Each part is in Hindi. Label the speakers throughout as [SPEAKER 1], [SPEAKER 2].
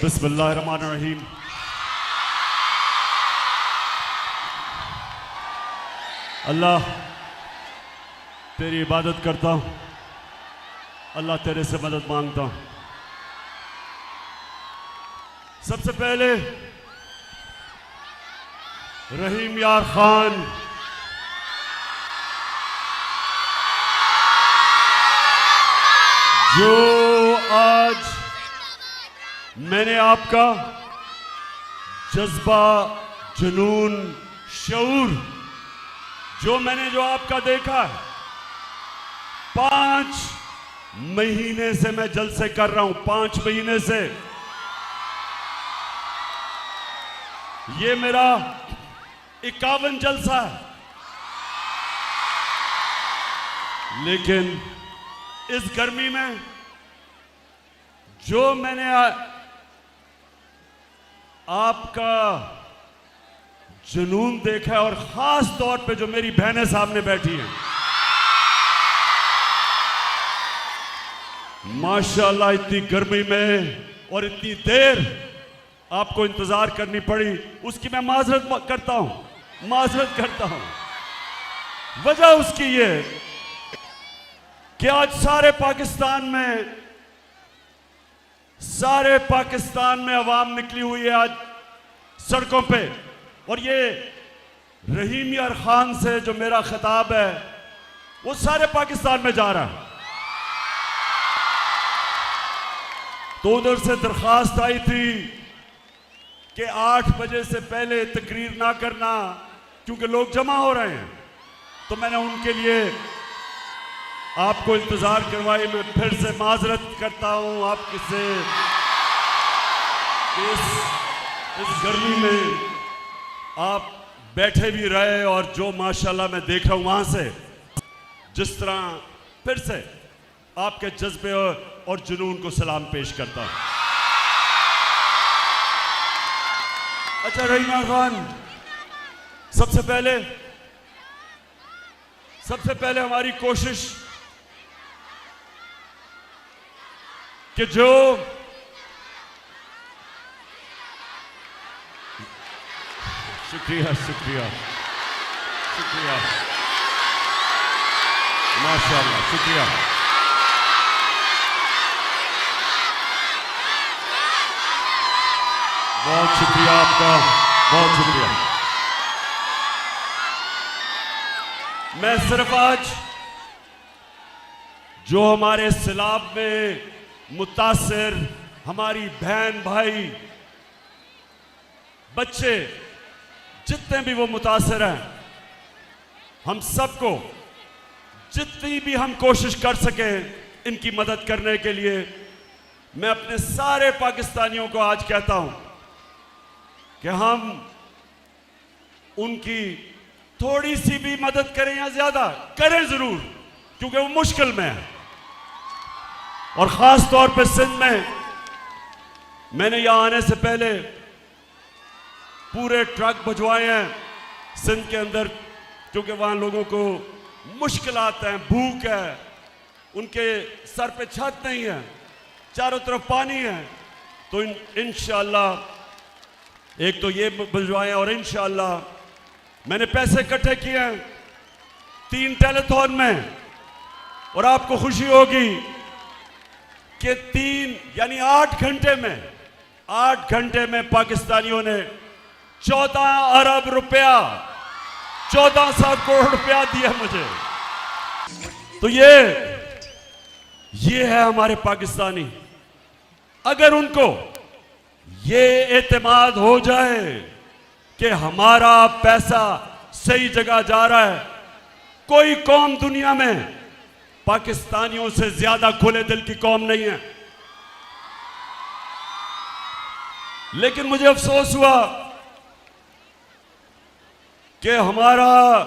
[SPEAKER 1] बिस्मिल्लाहिर्रहमानिर्रहीम। अल्लाह तेरी इबादत करता हूँ, अल्लाह तेरे से मदद मांगता हूँ। सबसे पहले रहीम यार खान, जो आज मैंने आपका जज्बा, जुनून, शऊर, जो आपका देखा है, 5 महीने से मैं जलसे कर रहा हूं। 5 महीने से ये मेरा 51 जलसा है, लेकिन इस गर्मी में जो मैंने आपका जुनून देखा है, और खास तौर पे जो मेरी बहनें सामने बैठी हैं, माशाल्लाह इतनी गर्मी में और इतनी देर आपको इंतजार करनी पड़ी, उसकी मैं माजरत करता हूं। वजह उसकी ये कि आज सारे पाकिस्तान में अवाम निकली हुई है आज सड़कों पे, और ये रहीम यार खान से जो मेरा खिताब है वो सारे पाकिस्तान में जा रहा है। तो उधर से दरखास्त आई थी कि 8 बजे से पहले तकरीर ना करना, क्योंकि लोग जमा हो रहे हैं। तो मैंने उनके लिए आपको इंतजार करवाई। मैं फिर से माजरत करता हूं आपके से, इस गर्मी में आप बैठे भी रहे, और जो माशाल्लाह मैं देख रहा हूं वहां से, जिस तरह फिर से आपके जज्बे और जुनून को सलाम पेश करता हूं। अच्छा रहीम यार खान, सबसे पहले हमारी कोशिश कि जो शुक्रिया माशाल्लाह, शुक्रिया। बहुत शुक्रिया आपका, बहुत शुक्रिया। मैं सिर्फ आज जो हमारे सैलाब में मुतासिर हमारी बहन भाई बच्चे जितने भी वो मुतासिर हैं, हम सबको जितनी भी हम कोशिश कर सके इनकी मदद करने के लिए, मैं अपने सारे पाकिस्तानियों को आज कहता हूं कि हम उनकी थोड़ी सी भी मदद करें या ज्यादा करें जरूर, क्योंकि वो मुश्किल में है। और खास तौर पे सिंध में मैंने यहां आने से पहले पूरे ट्रक भिजवाए हैं सिंध के अंदर, क्योंकि वहां लोगों को मुश्किलात हैं, भूख है, उनके सर पे छत नहीं है, चारों तरफ पानी है। तो इंशाअल्लाह एक तो ये भिजवाए, और इंशाअल्लाह मैंने पैसे इकट्ठे किए हैं 3 टेलीथॉन में, और आपको खुशी होगी कि 3 यानी 8 घंटे में पाकिस्तानियों ने 14 अरब रुपया, 1400 करोड़ रुपया दिया मुझे। तो ये है हमारे पाकिस्तानी। अगर उनको ये एतमाद हो जाए कि हमारा पैसा सही जगह जा रहा है, कोई कौम दुनिया में पाकिस्तानियों से ज्यादा खुले दिल की कौम नहीं है। लेकिन मुझे अफसोस हुआ कि हमारा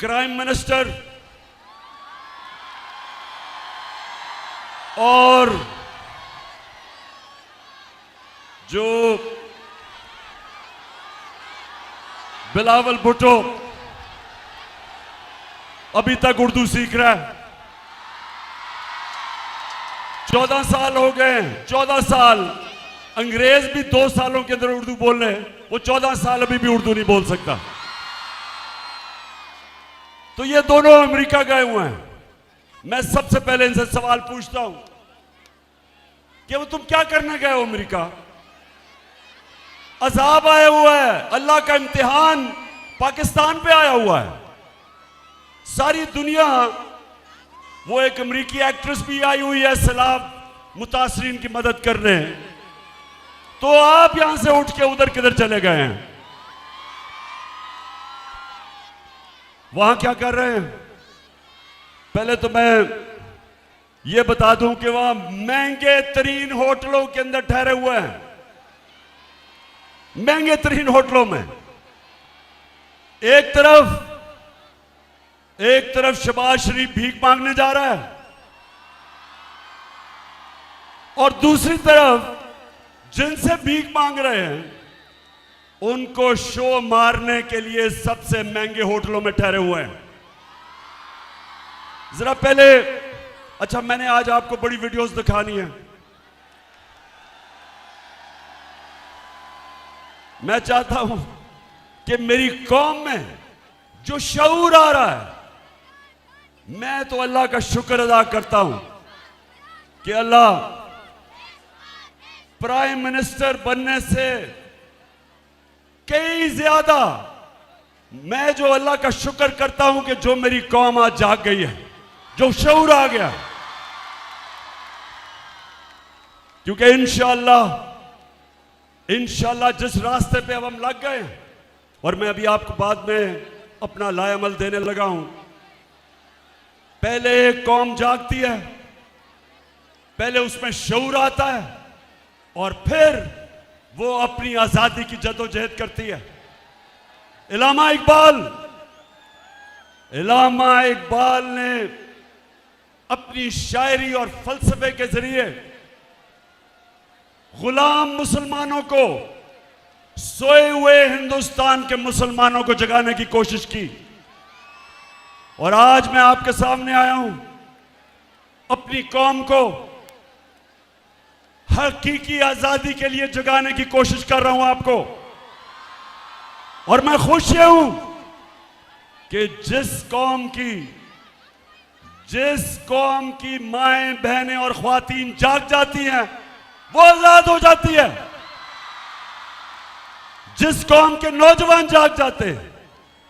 [SPEAKER 1] क्राइम मिनिस्टर और जो बिलावल भुट्टो अभी तक उर्दू सीख रहा है, 14 साल हो गए, 14 साल। अंग्रेज भी 2 सालों के अंदर उर्दू बोल रहे हैं, वो 14 साल अभी भी उर्दू नहीं बोल सकता। तो ये दोनों अमेरिका गए हुए हैं। मैं सबसे पहले इनसे सवाल पूछता हूं कि वो तुम क्या करने गए हो अमेरिका? अजाब आया हुआ है, अल्लाह का इम्तिहान पाकिस्तान पे आया हुआ है। सारी दुनिया, वो एक अमेरिकी एक्ट्रेस भी आई हुई है सैलाब मुतासरीन की मदद करने, तो आप यहां से उठ के उधर किधर चले गए हैं? वहां क्या कर रहे हैं? पहले तो मैं ये बता दूं कि वहां महंगे तरीन होटलों के अंदर ठहरे हुए हैं, महंगे तरीन होटलों में। एक तरफ शहबाज शरीफ भीख मांगने जा रहा है, और दूसरी तरफ जिनसे भीख मांग रहे हैं उनको शो मारने के लिए सबसे महंगे होटलों में ठहरे हुए हैं। जरा पहले, अच्छा मैंने आज आपको बड़ी वीडियोस दिखानी है। मैं चाहता हूं कि मेरी कौम में जो शऊर आ रहा है, मैं तो अल्लाह का शुक्र अदा करता हूं कि अल्लाह प्राइम मिनिस्टर बनने से कई ज्यादा, मैं जो अल्लाह का शुक्र करता हूं कि जो मेरी कौम आज जाग गई है, जो शऊर आ गया। क्योंकि इंशाअल्लाह जिस रास्ते पे अब हम लग गए, और मैं अभी आपको बाद में अपना लाएअमल देने लगा हूं, पहले एक कौम जागती है, पहले उसमें शऊर आता है, और फिर वो अपनी आजादी की जदोजहद करती है। इलामा इकबाल ने अपनी शायरी और फलसफे के जरिए गुलाम मुसलमानों को, सोए हुए हिंदुस्तान के मुसलमानों को जगाने की कोशिश की। और आज मैं आपके सामने आया हूं, अपनी कौम को हकीकी आजादी के लिए जगाने की कोशिश कर रहा हूं आपको। और मैं खुश हूं कि जिस कौम की माएं, बहनें और ख्वातीन जाग जाती हैं, वो आजाद हो जाती है। जिस कौम के नौजवान जाग जाते हैं,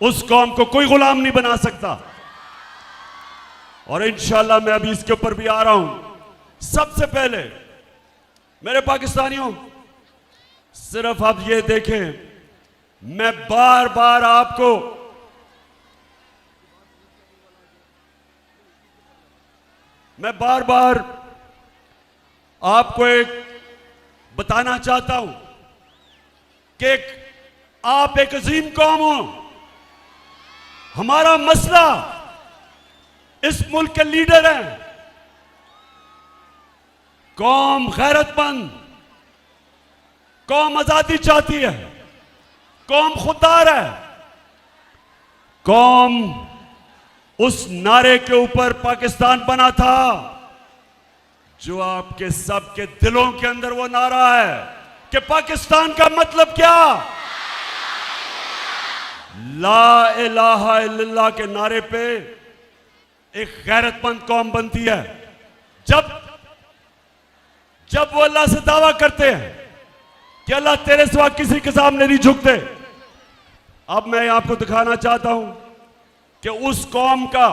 [SPEAKER 1] उस कौम को कोई गुलाम नहीं बना सकता। और इंशाअल्लाह मैं अभी इसके ऊपर भी आ रहा हूं। सबसे पहले मेरे पाकिस्तानियों, सिर्फ आप ये देखें, मैं बार बार आपको एक बताना चाहता हूं कि आप एक अजीम कौम हो। हमारा मसला इस मुल्क के लीडर हैं। कौम गैरतमंद, कौम आजादी चाहती है, कौम खुददार है। कौम उस नारे के ऊपर पाकिस्तान बना था जो आपके सबके दिलों के अंदर वो नारा है कि पाकिस्तान का मतलब क्या? ला इलाहा इल्लल्लाह के नारे पे एक गैरतमंद कौम बनती है। जब वो अल्लाह से दावा करते हैं कि अल्लाह तेरे सिवा किसी के सामने नहीं झुकते। अब मैं आपको दिखाना चाहता हूं कि उस कौम का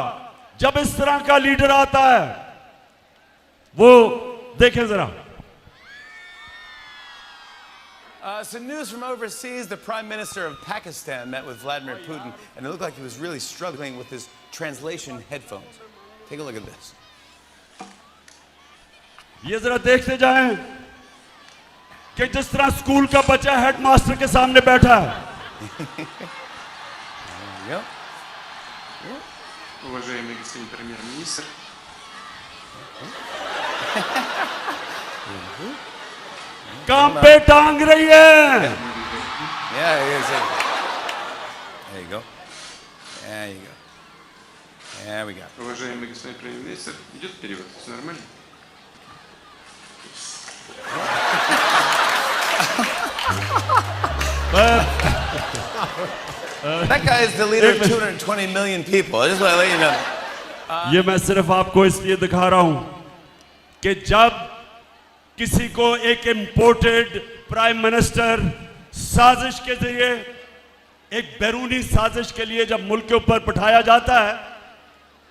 [SPEAKER 1] जब इस तरह का लीडर आता है, वो देखें जरा।
[SPEAKER 2] Some news from overseas. The Prime Minister of Pakistan met with Vladimir Putin, and it looked like he was really struggling with his translation headphones. Take a look at this.
[SPEAKER 1] ये जरा देखते जाएं कि जिस तरह स्कूल का बच्चा हेडमास्टर के सामने बैठा है।
[SPEAKER 3] Уважаемый господин премьер-министр,
[SPEAKER 1] काम पे टांग रही है।
[SPEAKER 2] Yeah, there you go. There you go. There we go.
[SPEAKER 3] уважаемый господин премьер-министр, идет перевод, все нормально?
[SPEAKER 2] That guy is the leader of 220 million people. I just want to let you know.
[SPEAKER 1] ये मैं सिर्फ आपको इसलिए दिखा रहा हूं कि जब किसी को एक इंपोर्टेड प्राइम मिनिस्टर साजिश के जरिए, एक बैरूनी साजिश के लिए जब मुल्क के ऊपर बिठाया जाता है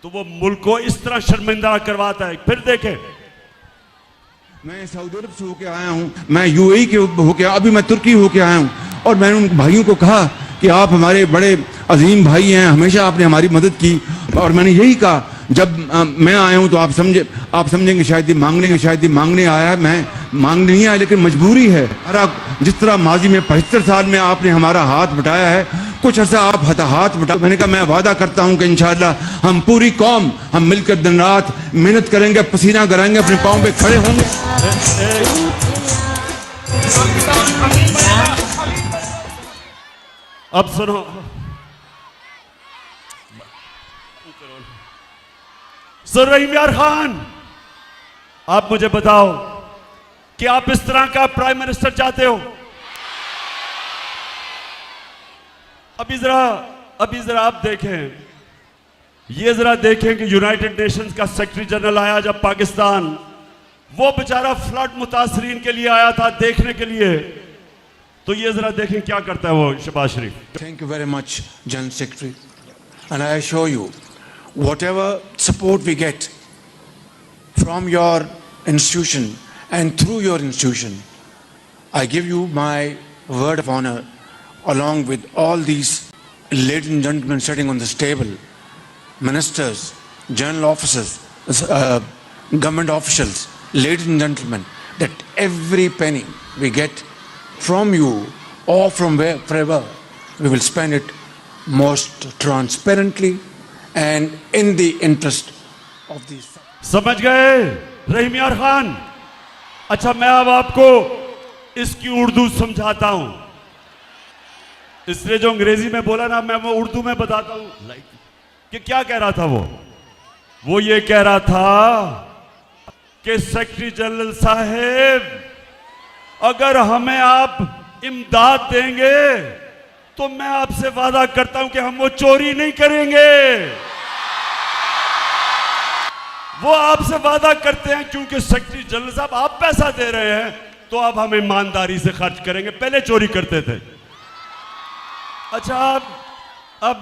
[SPEAKER 1] तो वो मुल्क को इस तरह शर्मिंदा करवाता है। फिर देखें,
[SPEAKER 4] मैं सऊदी अरब से होके आया हूँ, मैं यूएई के होके, अभी मैं तुर्की होके आया हूँ, और मैंने उन भाइयों को कहा कि आप हमारे बड़े अजीम भाई हैं, हमेशा आपने हमारी मदद की। और मैंने यही कहा, जब मैं आया हूँ तो आप समझेंगे शायद ये मांगने आया है। मैं मांगने नहीं आया, लेकिन मजबूरी है। जिस तरह माजी में 75 साल में आपने हमारा हाथ बटाया है, कुछ अर्सा आप हाथ बटा। मैंने कहा मैं वादा करता हूँ कि इंशाअल्लाह हम पूरी कौम हम मिलकर दिन रात मेहनत करेंगे, पसीना कराएंगे, अपने पाँव पे खड़े होंगे।
[SPEAKER 1] अब सुनो, सर रहीम यार खान, आप मुझे बताओ कि आप इस तरह का प्राइम मिनिस्टर चाहते हो? अभी जरा आप देखें, ये जरा देखें कि यूनाइटेड नेशंस का सेक्रेटरी जनरल आया जब पाकिस्तान, वो बेचारा फ्लड मुतासरीन के लिए आया था देखने के लिए, तो ये जरा देखें क्या करता है वो शहबाज शरीफ।
[SPEAKER 4] Thank you very much, General Secretary, and I assure you, whatever support we get from your institution and through your institution, I give you my word of honor, along with all these ladies and gentlemen sitting on this table, ministers, general officers, government officials, ladies and gentlemen, that every penny we get from you or from wherever, we will spend it most transparently and in the interest of these.
[SPEAKER 1] समझ गए रहीम यार खान? अच्छा, मैं अब आपको इसकी उर्दू समझाता हूं, इसलिए जो अंग्रेजी में बोला ना, मैं वो उर्दू में बताता हूं कि क्या कह रहा था वो ये कह रहा था कि सेक्रेटरी जनरल साहब, अगर हमें आप इमदाद देंगे तो मैं आपसे वादा करता हूं कि हम वो चोरी नहीं करेंगे। वो आपसे वादा करते हैं क्योंकि सेक्रेटरी जनरल साहब आप पैसा दे रहे हैं तो अब हम ईमानदारी से खर्च करेंगे, पहले चोरी करते थे। अच्छा, अब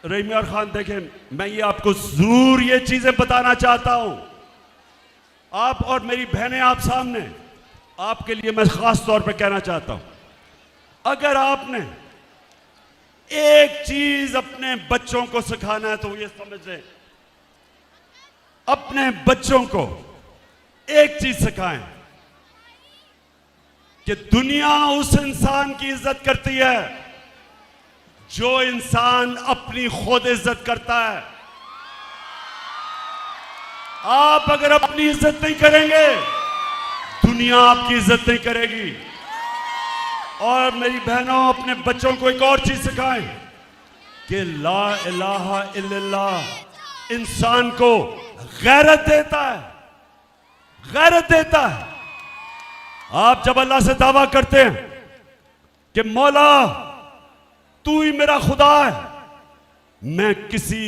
[SPEAKER 1] रहीम यार खान देखें, मैं ये आपको जरूर ये चीजें बताना चाहता हूं, आप और मेरी बहनें आप सामने, आपके लिए मैं खास तौर पे कहना चाहता हूं, अगर आपने एक चीज अपने बच्चों को सिखाना है तो ये समझ लें, अपने बच्चों को एक चीज सिखाएं कि दुनिया उस इंसान की इज्जत करती है जो इंसान अपनी खुद इज्जत करता है। आप अगर अपनी इज्जत नहीं करेंगे, दुनिया आपकी इज्जत नहीं करेगी। और मेरी बहनों, अपने बच्चों को एक और चीज सिखाएं कि ला इलाहा इल्लल्लाह इंसान को गैरत देता है, गैरत देता है। आप जब अल्लाह से दावा करते हैं कि मौला तू ही मेरा खुदा है, मैं किसी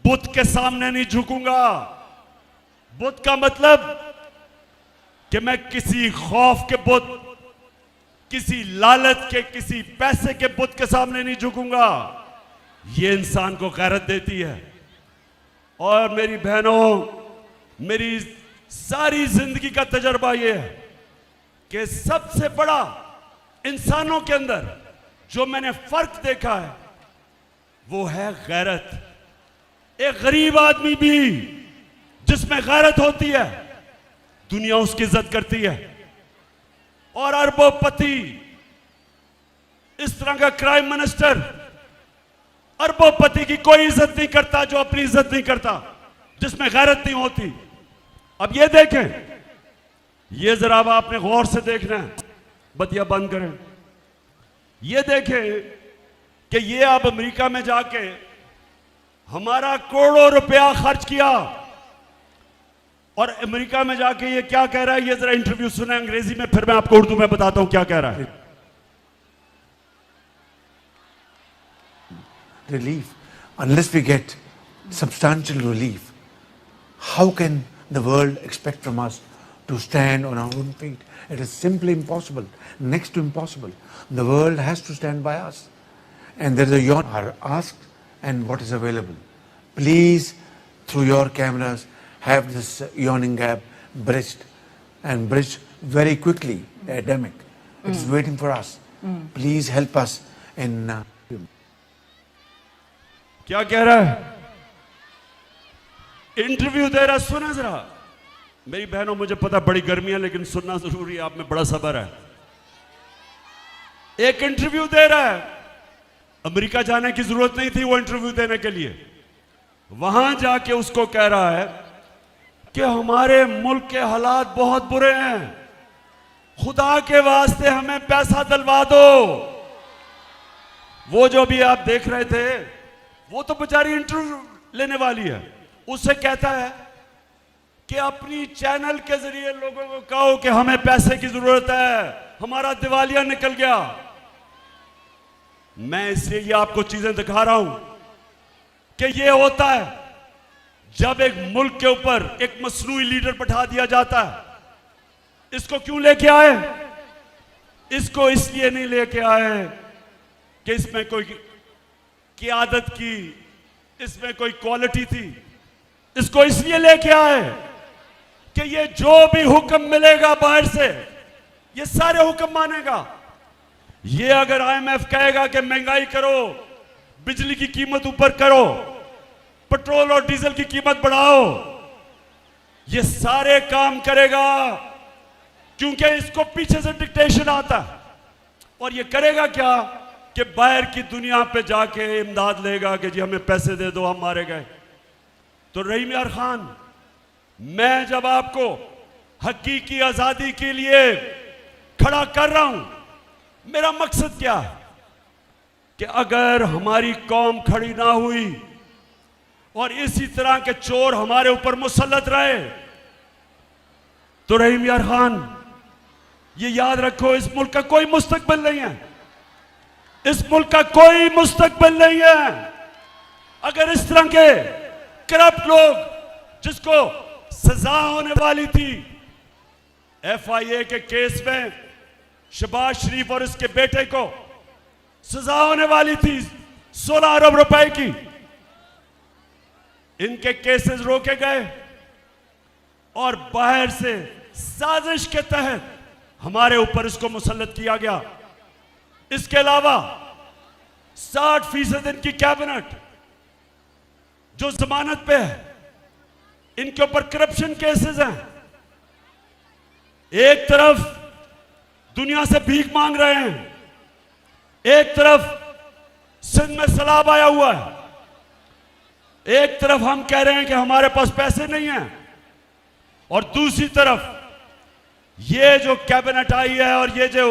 [SPEAKER 1] बुत के सामने नहीं झुकूंगा। बुत का मतलब कि मैं किसी खौफ के बुत, किसी लालच के, किसी पैसे के बुत के सामने नहीं झुकूंगा। ये इंसान को गैरत देती है। और मेरी बहनों, मेरी सारी जिंदगी का तजर्बा ये है कि सबसे बड़ा इंसानों के अंदर जो मैंने फर्क देखा है वो है गैरत। एक गरीब आदमी भी जिसमें गैरत होती है, दुनिया उसकी इज्जत करती है। और अरबोपति, इस तरह का प्राइम मिनिस्टर अरबोपति की कोई इज्जत नहीं करता जो अपनी इज्जत नहीं करता, जिसमें गैरत नहीं होती। अब ये देखें, ये जरा अब आपने गौर से देखना है, बतिया बंद करें। ये देखें कि ये अब अमेरिका में जाके हमारा करोड़ों रुपया खर्च किया और अमेरिका में जाके ये क्या कह रहा है, ये जरा इंटरव्यू सुने अंग्रेजी में, फिर मैं आपको उर्दू में बताता हूं क्या कह रहा है.
[SPEAKER 4] Relief. Unless we get substantial relief, how can the world expect from us to stand on our own feet? It is simply impossible, next to impossible. The world has to stand by us. And there is a yawn are asked and what is available. Please, through your cameras, have this yawning gap bridged and bridged very quickly, the epidemic. It is waiting for us. Please help us in...
[SPEAKER 1] क्या कह रहा है? इंटरव्यू दे रहा, सुना जरा. मेरी बहनों, मुझे पता बड़ी गर्मी है लेकिन सुनना जरूरी है, आप में बड़ा सब्र है. एक इंटरव्यू दे रहा है. अमेरिका जाने की जरूरत नहीं थी वो इंटरव्यू देने के लिए. वहां जाके उसको कह रहा है कि हमारे मुल्क के हालात बहुत बुरे हैं, खुदा के वास्ते हमें पैसा दिलवा दो. वो जो भी आप देख रहे थे, वो तो बेचारी इंटरव्यू लेने वाली है. उससे कहता है कि अपनी चैनल के जरिए लोगों को कहो कि हमें पैसे की जरूरत है, हमारा दिवालिया निकल गया. मैं इसलिए ये आपको चीजें दिखा रहा हूं कि ये होता है जब एक मुल्क के ऊपर एक मसनूई लीडर बैठा दिया जाता है. इसको क्यों लेके आए? इसको इसलिए नहीं लेके आए कि इसमें कोई क़ियादत की, इसमें कोई क्वालिटी थी. इसको इसलिए लेके आए कि ये जो भी हुक्म मिलेगा बाहर से, ये सारे हुक्म मानेगा. ये अगर IMF कहेगा कि महंगाई करो, बिजली की कीमत ऊपर करो, पेट्रोल और डीजल की कीमत बढ़ाओ, ये सारे काम करेगा, क्योंकि इसको पीछे से डिक्टेशन आता है. और ये करेगा क्या कि बाहर की दुनिया पे जाके इमदाद लेगा कि जी हमें पैसे दे दो, हम मारे गए. तो रहीम यार खान, मैं जब आपको हकीकी आजादी के लिए खड़ा कर रहा हूं, मेरा मकसद क्या है कि अगर हमारी कौम खड़ी ना हुई और इसी तरह के चोर हमारे ऊपर मुसल्लत रहे, तो रहीम यार खान ये याद रखो, इस मुल्क का कोई मुस्तकबिल नहीं है. इस मुल्क का कोई मुस्तकबिल नहीं है अगर इस तरह के करप्ट लोग, जिसको सजा होने वाली थी FIA के केस में, शहबाज शरीफ और इसके बेटे को सजा होने वाली थी 16 अरब रुपए की, इनके केसेस रोके गए और बाहर से साजिश के तहत हमारे ऊपर इसको मुसल्लत किया गया. इसके अलावा 60% इनकी कैबिनेट जो जमानत पे है, इनके ऊपर करप्शन केसेस हैं. एक तरफ दुनिया से भीख मांग रहे हैं, एक तरफ सिंध में सैलाब आया हुआ है, एक तरफ हम कह रहे हैं कि हमारे पास पैसे नहीं हैं, और दूसरी तरफ ये जो कैबिनेट आई है और ये जो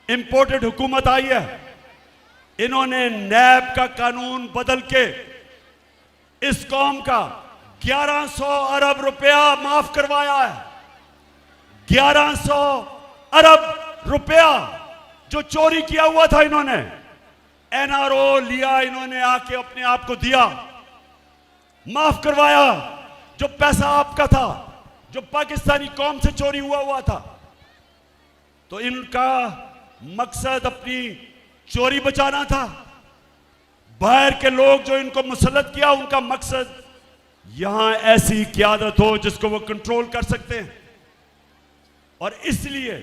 [SPEAKER 1] इंपोर्टेड हुकूमत आई है, इन्होंने नैब का कानून बदल के इस कौम का 1100 अरब रुपया माफ करवाया है. 1100 अरब रुपया जो चोरी किया हुआ था, इन्होंने NRO लिया, इन्होंने आके अपने आप को दिया, माफ करवाया. जो पैसा आपका था, जो पाकिस्तानी कौम से चोरी हुआ था. तो इनका मकसद अपनी चोरी बचाना था. बाहर के लोग जो इनको मुसल्लत किया, उनका मकसद यहां ऐसी क़यादत हो जिसको वो कंट्रोल कर सकते हैं. और इसलिए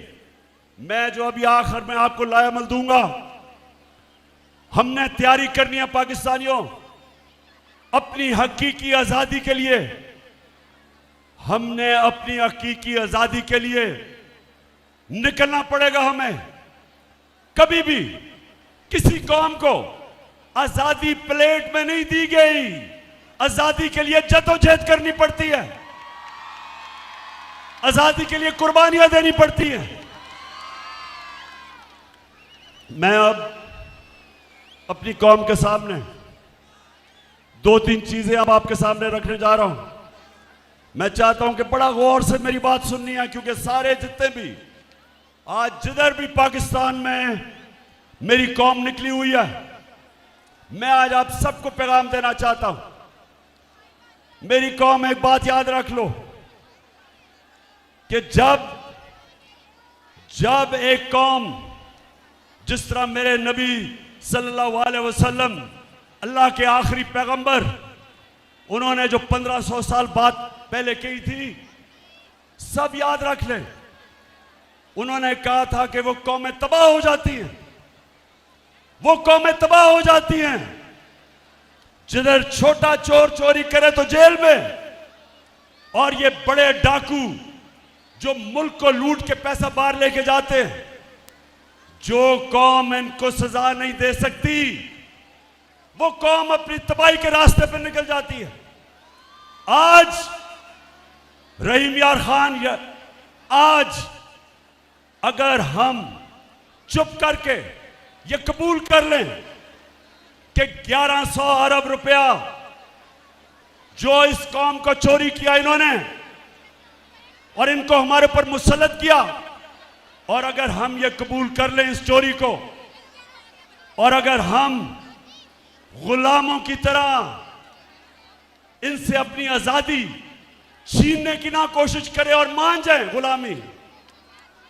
[SPEAKER 1] मैं जो अभी आखिर में आपको लायामल दूंगा, हमने तैयारी करनी है पाकिस्तानियों अपनी हकीकी आजादी के लिए. हमने अपनी हकीकी आजादी के लिए निकलना पड़ेगा. हमें कभी भी किसी कौम को आजादी प्लेट में नहीं दी गई. आजादी के लिए जद्दोजहद करनी पड़ती है, आजादी के लिए कुर्बानियां देनी पड़ती हैं. मैं अब अपनी कौम के सामने 2-3 चीजें अब आपके सामने रखने जा रहा हूं. मैं चाहता हूं कि बड़ा गौर से मेरी बात सुननी है, क्योंकि सारे जितने भी आज जिधर भी पाकिस्तान में मेरी कौम निकली हुई है, मैं आज आप सबको पैगाम देना चाहता हूं। मेरी कौम, एक बात याद रख लो कि जब एक कौम, जिस तरह मेरे नबी सल्लल्लाहु अलैहि वसल्लम अल्लाह के आखिरी पैगंबर, उन्होंने जो 1500 साल बाद पहले कही थी, सब याद रख लें। उन्होंने कहा था कि वो कौमें तबाह हो जाती हैं, वो कौमें तबाह हो जाती हैं जिधर छोटा चोर चोरी करे तो जेल में, और ये बड़े डाकू जो मुल्क को लूट के पैसा बाहर लेके जाते हैं, जो कौम इनको सजा नहीं दे सकती, वो कौम अपनी तबाही के रास्ते पर निकल जाती है। आज रहीम यार खान, आज अगर हम चुप करके ये कबूल कर लें कि 1100 अरब रुपया जो इस कौम को चोरी किया इन्होंने और इनको हमारे ऊपर मुसल्लत किया, और अगर हम ये कबूल कर लें इस चोरी को, और अगर हम गुलामों की तरह इनसे अपनी आजादी छीनने की ना कोशिश करें और मान जाएं गुलामी,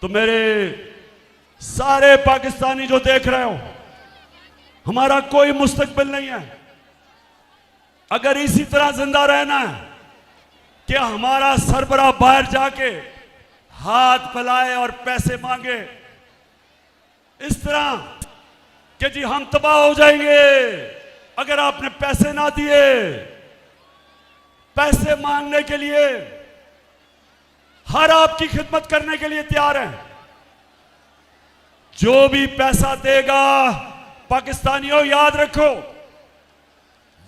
[SPEAKER 1] तो मेरे सारे पाकिस्तानी जो देख रहे हो, हमारा कोई मुस्तकबिल नहीं है। अगर इसी तरह जिंदा रहना है कि हमारा सरबराह बाहर जाके हाथ फैलाए और पैसे मांगे इस तरह कि जी हम तबाह हो जाएंगे अगर आपने पैसे ना दिए, पैसे मांगने के लिए हर आपकी खिदमत करने के लिए तैयार है। जो भी पैसा देगा, पाकिस्तानियों याद रखो,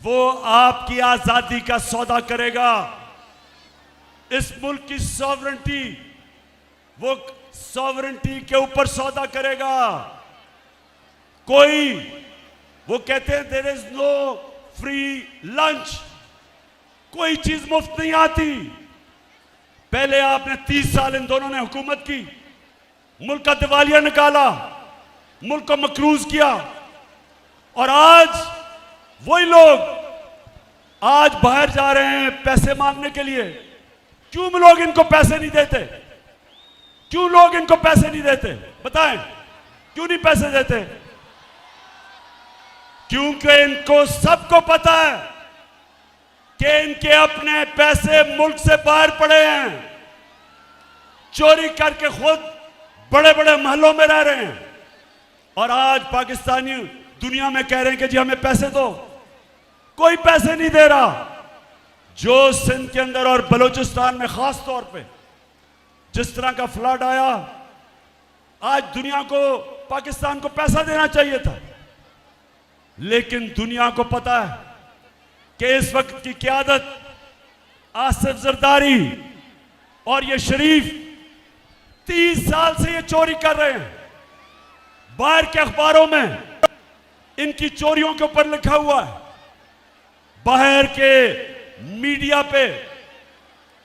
[SPEAKER 1] वो आपकी आजादी का सौदा करेगा, इस मुल्क की सॉवरेंटी, वो सॉवरेंटी के ऊपर सौदा करेगा। कोई, वो कहते हैं there is no free lunch, कोई चीज मुफ्त नहीं आती। पहले आपने 30 साल इन दोनों ने हुकूमत की, मुल्क का दिवालिया निकाला, मुल्क को मकरूज किया, और आज वही लोग आज बाहर जा रहे हैं पैसे मांगने के लिए। क्यों लोग इनको पैसे नहीं देते? क्यों लोग इनको पैसे नहीं देते? बताएं, क्यों नहीं पैसे देते? क्योंकि इनको सबको पता है कि इनके अपने पैसे मुल्क से बाहर पड़े हैं, चोरी करके खुद बड़े बड़े महलों में रह रहे हैं, और आज पाकिस्तानी दुनिया में कह रहे हैं कि जी हमें पैसे दो। कोई पैसे नहीं दे रहा। जो सिंध के अंदर और बलूचिस्तान में खास तौर पे जिस तरह का फ्लड आया, आज दुनिया को, पाकिस्तान को पैसा देना चाहिए था, लेकिन दुनिया को पता है कि इस वक्त की क़यादत आसिफ जरदारी और ये शरीफ 30 साल से ये चोरी कर रहे हैं। बाहर के अखबारों में इनकी चोरियों के ऊपर लिखा हुआ है, बाहर के मीडिया पे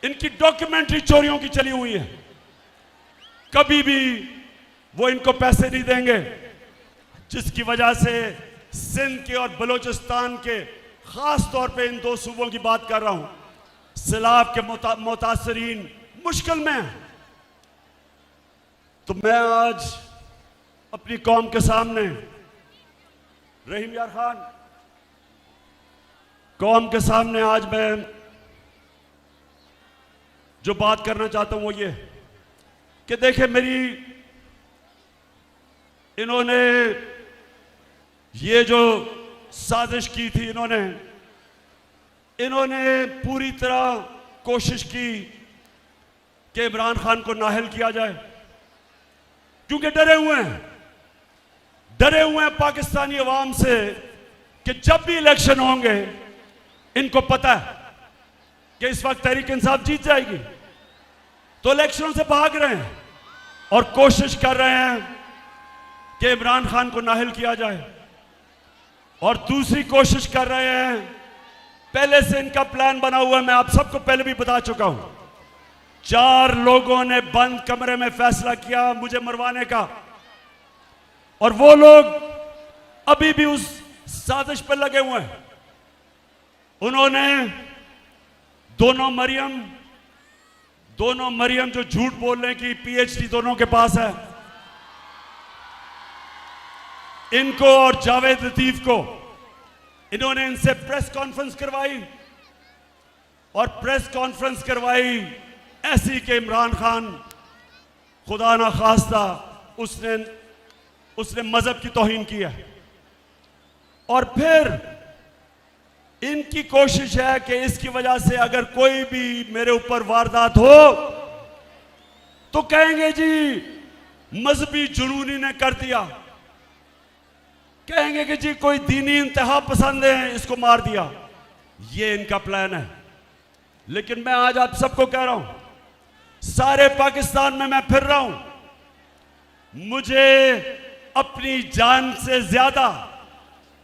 [SPEAKER 1] इनकी डॉक्यूमेंट्री चोरियों की चली हुई है। कभी भी वो इनको पैसे नहीं देंगे, जिसकी वजह से सिंध के और बलूचिस्तान के, खास तौर पे इन दो सूबों की बात कर रहा हूं, सैलाब के मुतासरीन मुश्किल में हैं। तो मैं आज अपनी कौम के सामने, रहीम यार खान, कौम के सामने आज मैं जो बात करना चाहता हूं वो ये कि देखें, इन्होंने ये जो साजिश की थी, इन्होंने पूरी तरह कोशिश की कि इमरान खान को नाअहल किया जाए, क्योंकि डरे हुए हैं पाकिस्तानी अवाम से कि जब भी इलेक्शन होंगे, इनको पता है कि इस वक्त तहरीक इंसाफ जीत जाएगी, तो इलेक्शनों से भाग रहे हैं और कोशिश कर रहे हैं कि इमरान खान को नाअहल किया जाए, और दूसरी कोशिश कर रहे हैं पहले से इनका प्लान बना हुआ है, मैं आप सबको पहले भी बता चुका हूं। 4 लोगों ने बंद कमरे में फैसला किया मुझे मरवाने का, और वो लोग अभी भी उस साजिश पर लगे हुए हैं। उन्होंने दोनों मरियम जो झूठ बोल रहे हैं कि पीएचडी दोनों के पास है, इनको और जावेद लतीफ को, इन्होंने इनसे प्रेस कॉन्फ्रेंस करवाई, और प्रेस कॉन्फ्रेंस करवाई ऐसी कि इमरान खान खुदा ना खास्ता उसने मजहब की तौहीन की है। और फिर इनकी कोशिश है कि इसकी वजह से अगर कोई भी मेरे ऊपर वारदात हो तो कहेंगे जी मजहबी जुनूनी ने कर दिया, कहेंगे कि जी कोई दीनी इंतहा पसंद है इसको मार दिया। ये इनका प्लान है। लेकिन मैं आज आप सबको कह रहा हूं, सारे पाकिस्तान में मैं फिर रहा हूं, मुझे अपनी जान से ज्यादा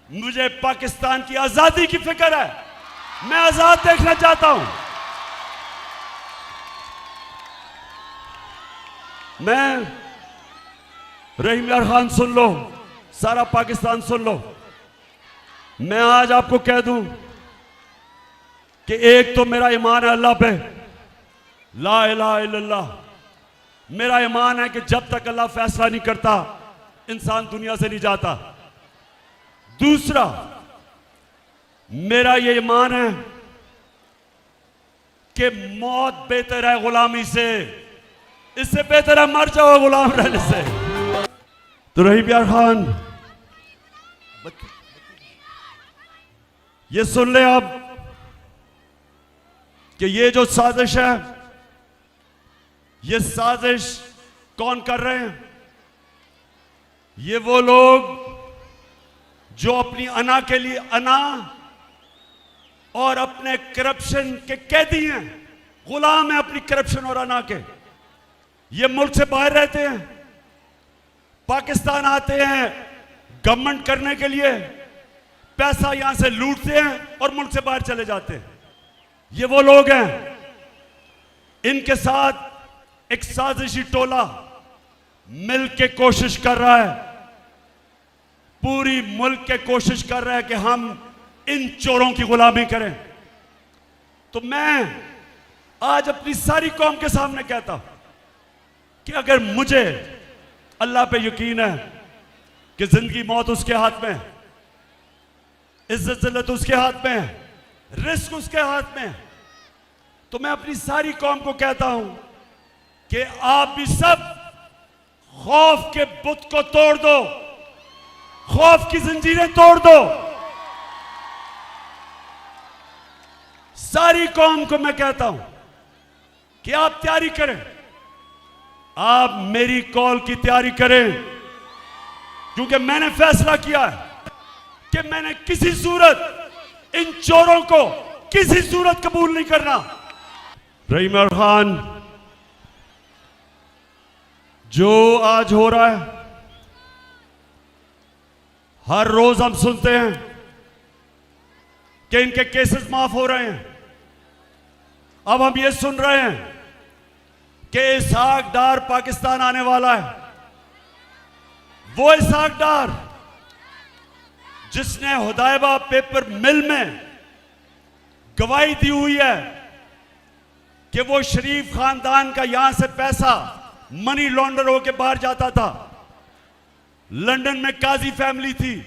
[SPEAKER 1] मुझे पाकिस्तान की आजादी की फिक्र है। मैं आजाद देखना चाहता हूं। मैं रहीम यार खान सुन लो, सारा पाकिस्तान सुन लो, मैं आज आपको कह दूं कि एक तो मेरा ईमान है अल्लाह पे, ला इलाहा इल्लल्लाह। मेरा ईमान है कि जब तक अल्लाह फैसला नहीं करता इंसान दुनिया से नहीं जाता। दूसरा, मेरा ये ईमान है कि मौत बेहतर है गुलामी से, इससे बेहतर है मर जाओ गुलाम रहने से। तो रहीम यार खान ये सुन ले आप कि ये जो साजिश है, ये साजिश कौन कर रहे हैं? ये वो लोग जो अपनी अना के लिए अना और अपने करप्शन के कैदी हैं, गुलाम हैं अपनी करप्शन और अना के। ये मुल्क से बाहर रहते हैं, पाकिस्तान आते हैं गवर्नमेंट करने के लिए, पैसा यहां से लूटते हैं और मुल्क से बाहर चले जाते हैं। ये वो लोग हैं। इनके साथ एक साजिशी टोला मिल के कोशिश कर रहा है, पूरी मुल्क के कोशिश कर रहा है कि हम इन चोरों की गुलामी करें। तो मैं आज अपनी सारी कौम के सामने कहता हूं कि अगर मुझे अल्लाह पे यकीन है कि जिंदगी मौत उसके हाथ में है, इज्जत जिल्लत उसके हाथ में है, रिस्क उसके हाथ में है, तो मैं अपनी सारी कौम को कहता हूं कि आप भी सब खौफ के बुत को तोड़ दो, खौफ की जंजीरें तोड़ दो। सारी कौम को मैं कहता हूं कि आप तैयारी करें, आप मेरी कॉल की तैयारी करें, क्योंकि मैंने फैसला किया है कि मैंने किसी सूरत इन चोरों को किसी सूरत कबूल नहीं करना। रहीम यार खान, जो आज हो रहा है, हर रोज हम सुनते हैं कि इनके केसेस माफ हो रहे हैं। अब हम ये सुन रहे हैं कि इसहाक डार पाकिस्तान आने वाला है। वो इसहाक डार जिसने हुदैबा पेपर मिल में गवाही दी हुई है कि वो शरीफ खानदान का यहां से पैसा मनी लॉन्डर होके बाहर जाता था। लंदन में काजी फैमिली थी,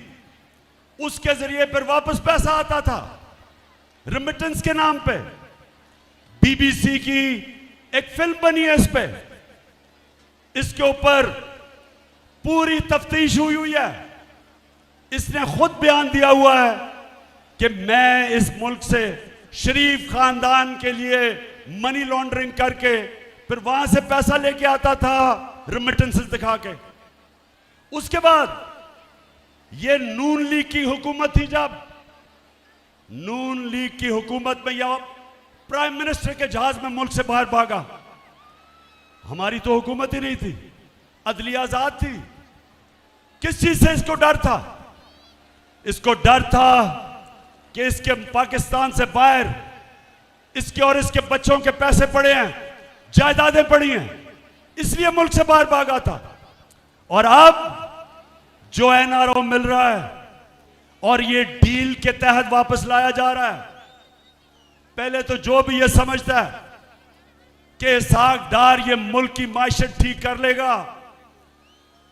[SPEAKER 1] उसके जरिए फिर वापस पैसा आता था रेमिटेंस के नाम पे। बीबीसी की एक फिल्म बनी है इस पे, इसके ऊपर पूरी तफ्तीश हुई है। इसने खुद बयान दिया हुआ है कि मैं इस मुल्क से शरीफ खानदान के लिए मनी लॉन्ड्रिंग करके फिर वहां से पैसा लेके आता था रेमिटेंसेस दिखा के। उसके बाद ये नून लीग की हुकूमत थी, जब नून लीग की हुकूमत में या प्राइम मिनिस्टर के जहाज में मुल्क से बाहर भागा। हमारी तो हुकूमत ही नहीं थी, अदलिया आजाद थी। किस चीज से इसको डर था? इसको डर था कि इसके पाकिस्तान से बाहर इसके और इसके बच्चों के पैसे पड़े हैं, जायदादें पड़ी हैं, इसलिए मुल्क से बाहर भागा था। और अब जो एनआरओ मिल रहा है और ये डील के तहत वापस लाया जा रहा है, पहले तो जो भी ये समझता है कि इसहाक डार ये मुल्क की माशत ठीक कर लेगा,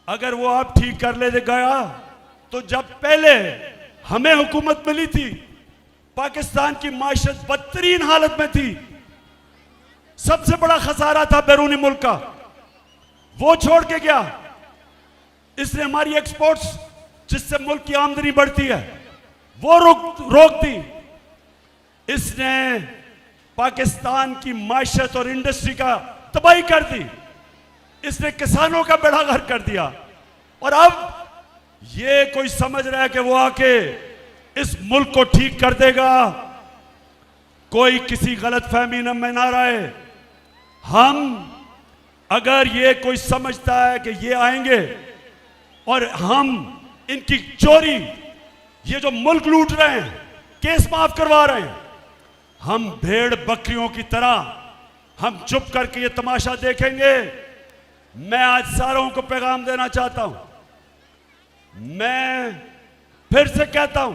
[SPEAKER 1] अगर वो अब ठीक कर ले गया तो जब पहले हमें हुकूमत मिली थी पाकिस्तान की माशत बदतरीन हालत में थी, सबसे बड़ा खसारा था बैरूनी मुल्क का, वो छोड़ के गया। इसने हमारी एक्सपोर्ट्स जिससे मुल्क की आमदनी बढ़ती है वो रोक दी। इसने पाकिस्तान की माशत और इंडस्ट्री का तबाही कर दी। इसने किसानों का बेड़ा गर्क कर दिया। और अब ये कोई समझ रहा है कि वो आके इस मुल्क को ठीक कर देगा। कोई किसी गलतफहमी में ना रहे। हम अगर ये कोई समझता है कि ये आएंगे और हम इनकी चोरी, ये जो मुल्क लूट रहे हैं, केस माफ करवा रहे हैं, हम भेड़ बकरियों की तरह हम चुप करके ये तमाशा देखेंगे। मैं आज सारों को पैगाम देना चाहता हूं, मैं फिर से कहता हूं,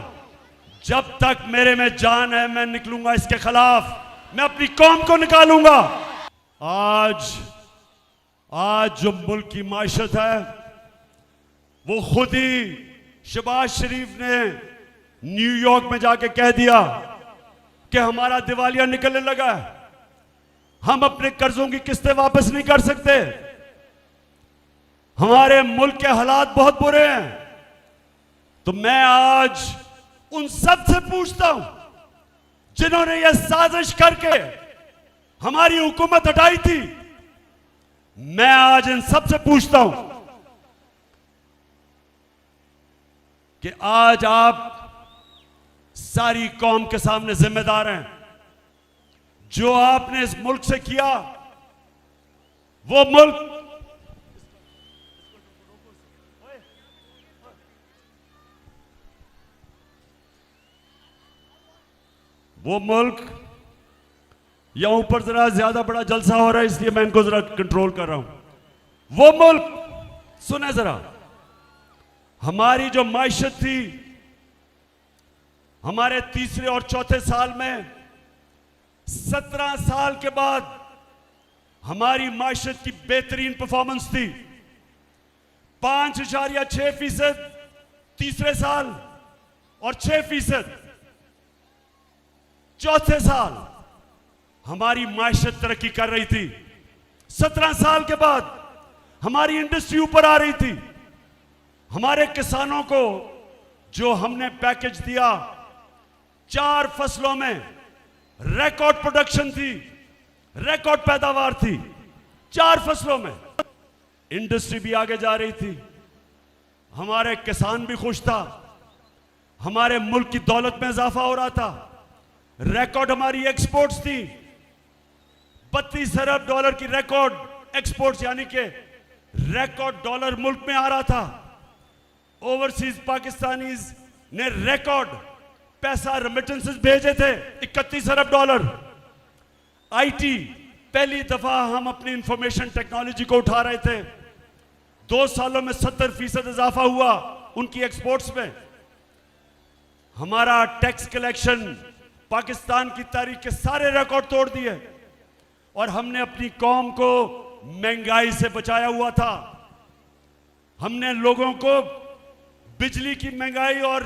[SPEAKER 1] जब तक मेरे में जान है मैं निकलूंगा इसके खिलाफ, मैं अपनी कौम को निकालूंगा। आज जो मुल्क की माशत है वो खुद ही शहबाज शरीफ ने न्यूयॉर्क में जाके कह दिया कि हमारा दिवालिया निकलने लगा है, हम अपने कर्जों की किस्तें वापस नहीं कर सकते, हमारे मुल्क के हालात बहुत बुरे हैं। तो मैं आज उन सब से पूछता हूं जिन्होंने यह साजिश करके हमारी हुकूमत हटाई थी, मैं आज इन सब से पूछता हूं कि आज आप सारी कौम के सामने जिम्मेदार हैं। जो आपने इस मुल्क से किया, वो मुल्क यहां ऊपर जरा ज्यादा बड़ा जलसा हो रहा है इसलिए मैं इनको जरा कंट्रोल कर रहा हूं। वो मुल्क, सुने जरा, हमारी जो मायशत थी, हमारे तीसरे और चौथे साल में 17 साल के बाद हमारी मायशत की बेहतरीन परफॉर्मेंस थी। 5.6% तीसरे साल और 6% चौथे साल हमारी मायशत तरक्की कर रही थी। 17 साल के बाद हमारी इंडस्ट्री ऊपर आ रही थी। हमारे किसानों को जो हमने पैकेज दिया, 4 फसलों में रिकॉर्ड प्रोडक्शन थी, रिकॉर्ड पैदावार थी। 4 फसलों में इंडस्ट्री भी आगे जा रही थी, हमारे किसान भी खुश था, हमारे मुल्क की दौलत में इजाफा हो रहा था। रिकॉर्ड हमारी एक्सपोर्ट्स थी, 32 अरब डॉलर की रिकॉर्ड एक्सपोर्ट्स, यानी कि रिकॉर्ड डॉलर मुल्क में आ रहा था। ओवरसीज पाकिस्तानीज ने रिकॉर्ड पैसा रेमिटेंसेस भेजे थे, 31 अरब डॉलर। आईटी, पहली दफा हम अपनी इंफॉर्मेशन टेक्नोलॉजी को उठा रहे थे। 2 सालों में 70% इजाफा हुआ उनकी एक्सपोर्ट्स में। हमारा टैक्स कलेक्शन पाकिस्तान की तारीख के सारे रिकॉर्ड तोड़ दिए और हमने अपनी कौम को महंगाई से बचाया हुआ था। हमने लोगों को बिजली की महंगाई और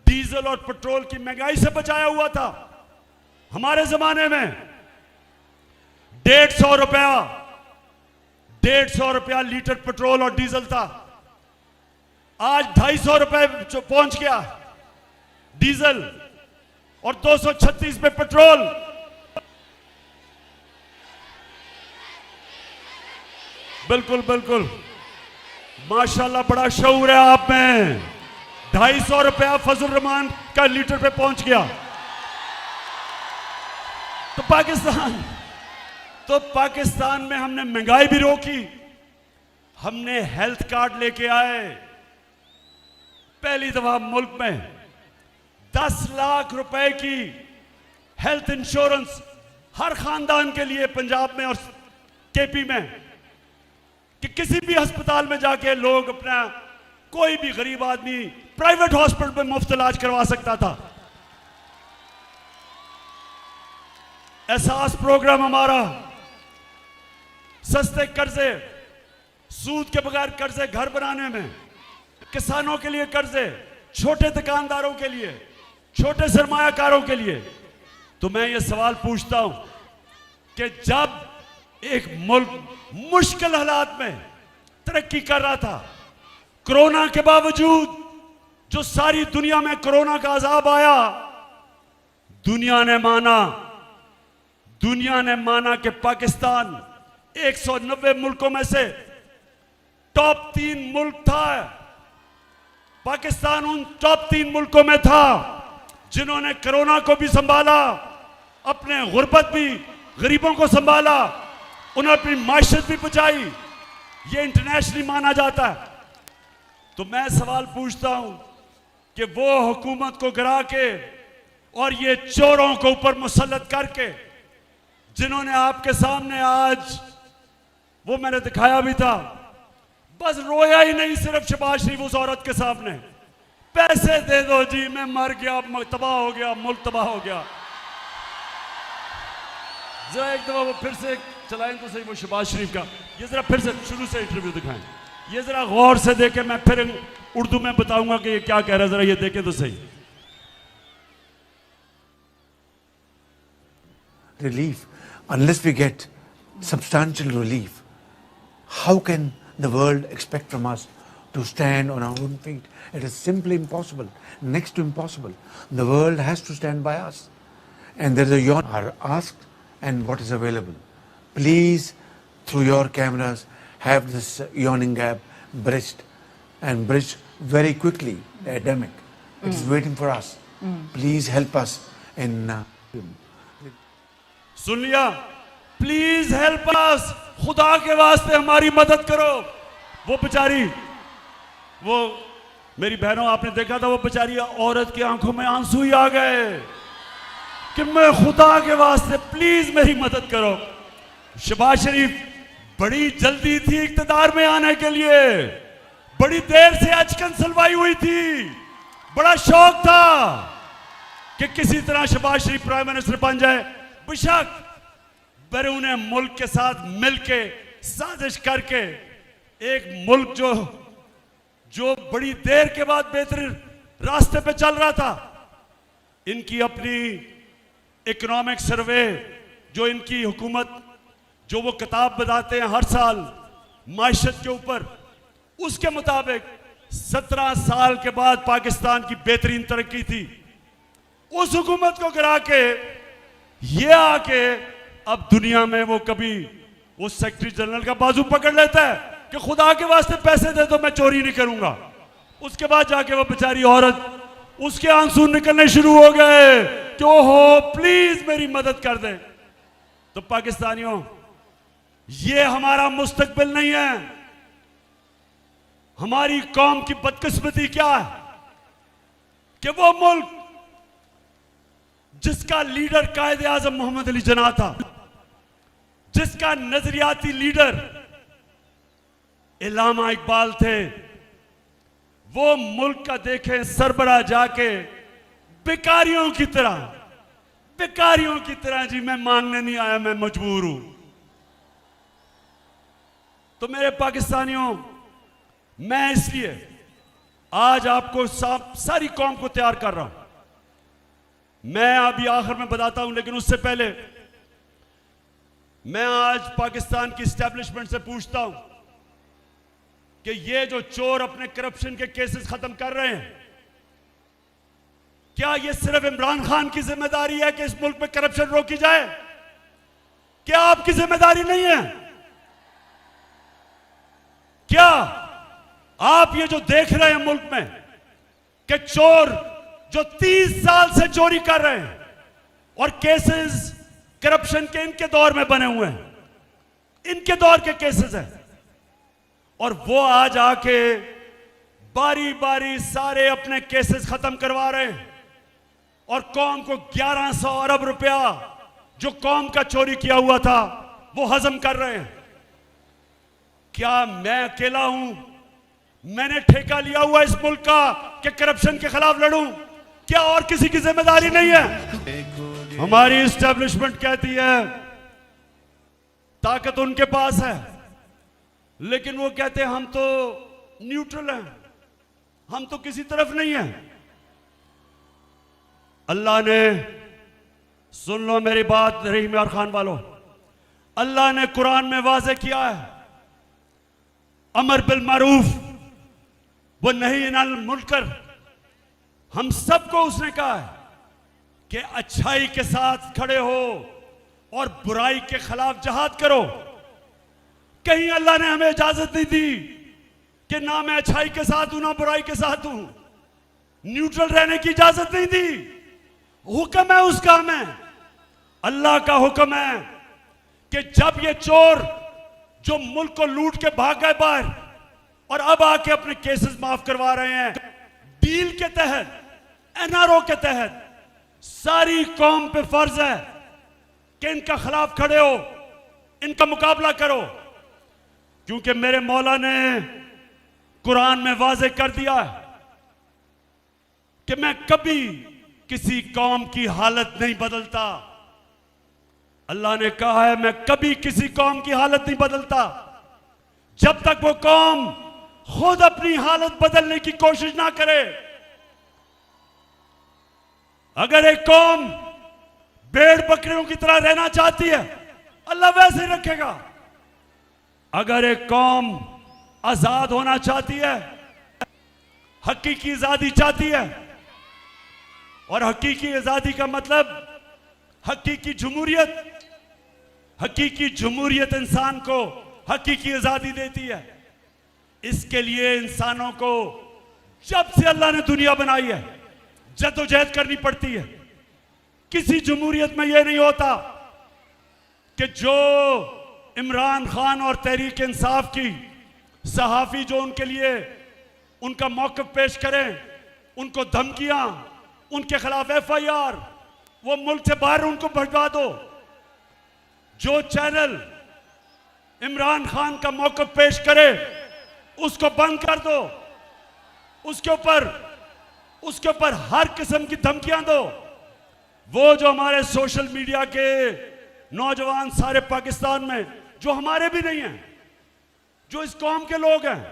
[SPEAKER 1] डीजल और पेट्रोल की महंगाई से बचाया हुआ था। हमारे जमाने में 150 रुपया लीटर पेट्रोल और डीजल था, आज 250 रुपए पहुंच गया डीजल और 236 पे पेट्रोल। बिल्कुल बिल्कुल, माशाल्लाह बड़ा शऊर है आप में। 250 रुपया फजल रहमान का लीटर पे पहुंच गया। तो पाकिस्तान में हमने महंगाई भी रोकी, हमने हेल्थ कार्ड लेके आए। पहली दफा मुल्क में 10 लाख रुपए की हेल्थ इंश्योरेंस हर खानदान के लिए पंजाब में और केपी में, कि किसी भी अस्पताल में जाके लोग अपना, कोई भी गरीब आदमी प्राइवेट हॉस्पिटल में मुफ्त इलाज करवा सकता था। एहसास प्रोग्राम हमारा, सस्ते कर्जे, सूद के बगैर कर्जे घर बनाने में, किसानों के लिए कर्जे, छोटे दुकानदारों के लिए, छोटे सरमायाकारों के लिए। तो मैं ये सवाल पूछता हूं कि जब एक मुल्क मुश्किल हालात में तरक्की कर रहा था, कोरोना के बावजूद जो सारी दुनिया में कोरोना का अजाब आया, दुनिया ने माना कि पाकिस्तान 190 मुल्कों में से टॉप 3 मुल्क था। पाकिस्तान उन टॉप 3 मुल्कों में था जिन्होंने कोरोना को भी संभाला, अपने गुर्बत भी, गरीबों को संभाला, उन्होंने अपनी माशरत भी बचाई। ये इंटरनेशनली माना जाता है। तो मैं सवाल पूछता हूं कि वो हुकूमत को गिरा के और ये चोरों को ऊपर मुसल्लत करके, जिन्होंने आपके सामने आज, वो मैंने दिखाया भी था, बस रोया ही नहीं सिर्फ शहबाज शरीफ उस औरत के सामने, पैसे दे दो जी, मैं मर गया, तबाह हो गया, मुल्क तबाह हो गया। जरा एक दफा वो फिर से चलाएं तो सही, वो शहबाज शरीफ का, ये जरा फिर से शुरू से इंटरव्यू दिखाएं, ये जरा गौर से देखें, मैं फिर उर्दू में बताऊंगा कि ये क्या कह रहा है, जरा ये देखें तो सही।
[SPEAKER 4] Relief, unless we get substantial relief, how can the world expect from us to stand on our own feet? It is simply impossible, next to impossible. The world has to stand by us. And there is a yawn are asked and what is available. Please, through your cameras, have this yawning gap bridged, and bridged very quickly. The epidemic, it's waiting for us. Please help us in
[SPEAKER 1] सुन लिया, प्लीज हेल्प अस, खुदा के वास्ते हमारी मदद करो। वो बेचारी, वो मेरी बहनों, आपने देखा था वो बेचारी औरत की आंखों में आंसू ही आ गए कि मैं खुदा के वास्ते प्लीज मेरी मदद करो। शहबाज शरीफ बड़ी जल्दी थी इख्तिदार में आने के लिए, बड़ी देर से अचकन सलवाई हुई थी, बड़ा शौक था कि किसी तरह शहबाज शरीफ प्राइम मिनिस्टर बन जाए। बेशक बैरून मुल्क के साथ मिलके साजिश करके एक मुल्क जो बड़ी देर के बाद बेहतरीन रास्ते पे चल रहा था, इनकी अपनी इकोनॉमिक सर्वे, जो इनकी हुकूमत, जो वो किताब बताते हैं हर साल माइशत के ऊपर, उसके मुताबिक 17 साल के बाद पाकिस्तान की बेहतरीन तरक्की थी। उस हुकूमत को गिरा के ये आके अब दुनिया में वो कभी वो सेक्रेटरी जनरल का बाजू पकड़ लेता है कि खुदा के वास्ते पैसे दे दो, मैं चोरी नहीं करूंगा। उसके बाद जाके वो बेचारी औरत, उसके आंसू निकलने शुरू हो गए कि ओहो प्लीज मेरी मदद कर दे। तो पाकिस्तानियों, ये हमारा मुस्तकबिल नहीं है। हमारी कौम की बदकिस्मती क्या है कि वो मुल्क जिसका लीडर कायदे आजम मोहम्मद अली जिन्ना था, जिसका नजरियाती लीडर इल्लामा इकबाल थे, वो मुल्क का देखें सरबराह जाके बेकारियों की तरह जी मैं मांगने नहीं आया, मैं मजबूर हूं। तो मेरे पाकिस्तानियों, मैं इसलिए आज आपको सारी कौम को तैयार कर रहा हूं। मैं अभी आखिर में बताता हूं, लेकिन उससे पहले मैं आज पाकिस्तान की एस्टेब्लिशमेंट से पूछता हूं कि ये जो चोर अपने करप्शन के केसेस खत्म कर रहे हैं, क्या ये सिर्फ इमरान खान की जिम्मेदारी है कि इस मुल्क में करप्शन रोकी जाए? क्या आपकी जिम्मेदारी नहीं है? क्या आप ये जो देख रहे हैं मुल्क में कि चोर जो 30 साल से चोरी कर रहे हैं और केसेस करप्शन के इनके दौर में बने हुए हैं, इनके दौर के केसेस हैं, और वो आज आके बारी बारी सारे अपने केसेस खत्म करवा रहे हैं। और कौम को 1100 अरब रुपया जो कौम का चोरी किया हुआ था वो हजम कर रहे हैं। क्या मैं अकेला हूं? मैंने ठेका लिया हुआ इस मुल्क का कि करप्शन के खिलाफ लड़ूं? क्या और किसी की जिम्मेदारी नहीं है? हमारी इस्टेब्लिशमेंट कहती है ताकत उनके पास है, लेकिन वो कहते हैं हम तो न्यूट्रल हैं, हम तो किसी तरफ नहीं हैं। अल्लाह ने, सुन लो मेरी बात रहीम यार खान वालों, अल्लाह ने कुरान में वाज़े किया है, अमर बिल मारूफ वो नहीं अनिल मुनकर। हम सबको उसने कहा है कि अच्छाई के साथ खड़े हो और बुराई के खिलाफ जहाद करो। कहीं अल्लाह ने हमें इजाजत नहीं दी कि ना मैं अच्छाई के साथ हूं ना बुराई के साथ हूं, न्यूट्रल रहने की इजाजत नहीं दी। हुक्म है उसका, हमें अल्लाह का हुक्म है कि जब ये चोर जो मुल्क को लूट के भाग गए बाहर और अब आके अपने केसेस माफ करवा रहे हैं, डील के तहत, एनआरओ के तहत सारी कौम पे फर्ज है कि इनका खिलाफ खड़े हो, इनका मुकाबला करो, क्योंकि मेरे मौला ने कुरान में वाज़े कर दिया है कि मैं कभी किसी कौम की हालत नहीं बदलता। अल्लाह ने कहा है मैं कभी किसी कौम की हालत नहीं बदलता जब तक वो कौम खुद अपनी हालत बदलने की कोशिश ना करे। अगर एक कौम भेड़ बकरियों की तरह रहना चाहती है, अल्लाह वैसे ही रखेगा। अगर एक कौम आजाद होना चाहती है, हकीकी आजादी चाहती है, और हकीकी आजादी का मतलब हकीकी जमहूरियत, हकीकी जमहूरियत इंसान को हकीकी आजादी देती है। इसके लिए इंसानों को जब से अल्लाह ने दुनिया बनाई है जद्दोजहद करनी पड़ती है। किसी जमहूरियत में यह नहीं होता कि जो इमरान खान और तहरीक इंसाफ की सहाफ़ी जो उनके लिए उनका मौक़िफ़ पेश करें, उनको धमकियां, उनके खिलाफ FIR, वो मुल्क से बाहर उनको भटका दो। जो चैनल इमरान खान का मौक़िफ़ पेश करे उसको बंद कर दो, उसके ऊपर हर किस्म की धमकियां दो। वो जो हमारे सोशल मीडिया के नौजवान सारे पाकिस्तान में जो हमारे भी नहीं हैं, जो इस कौम के लोग हैं,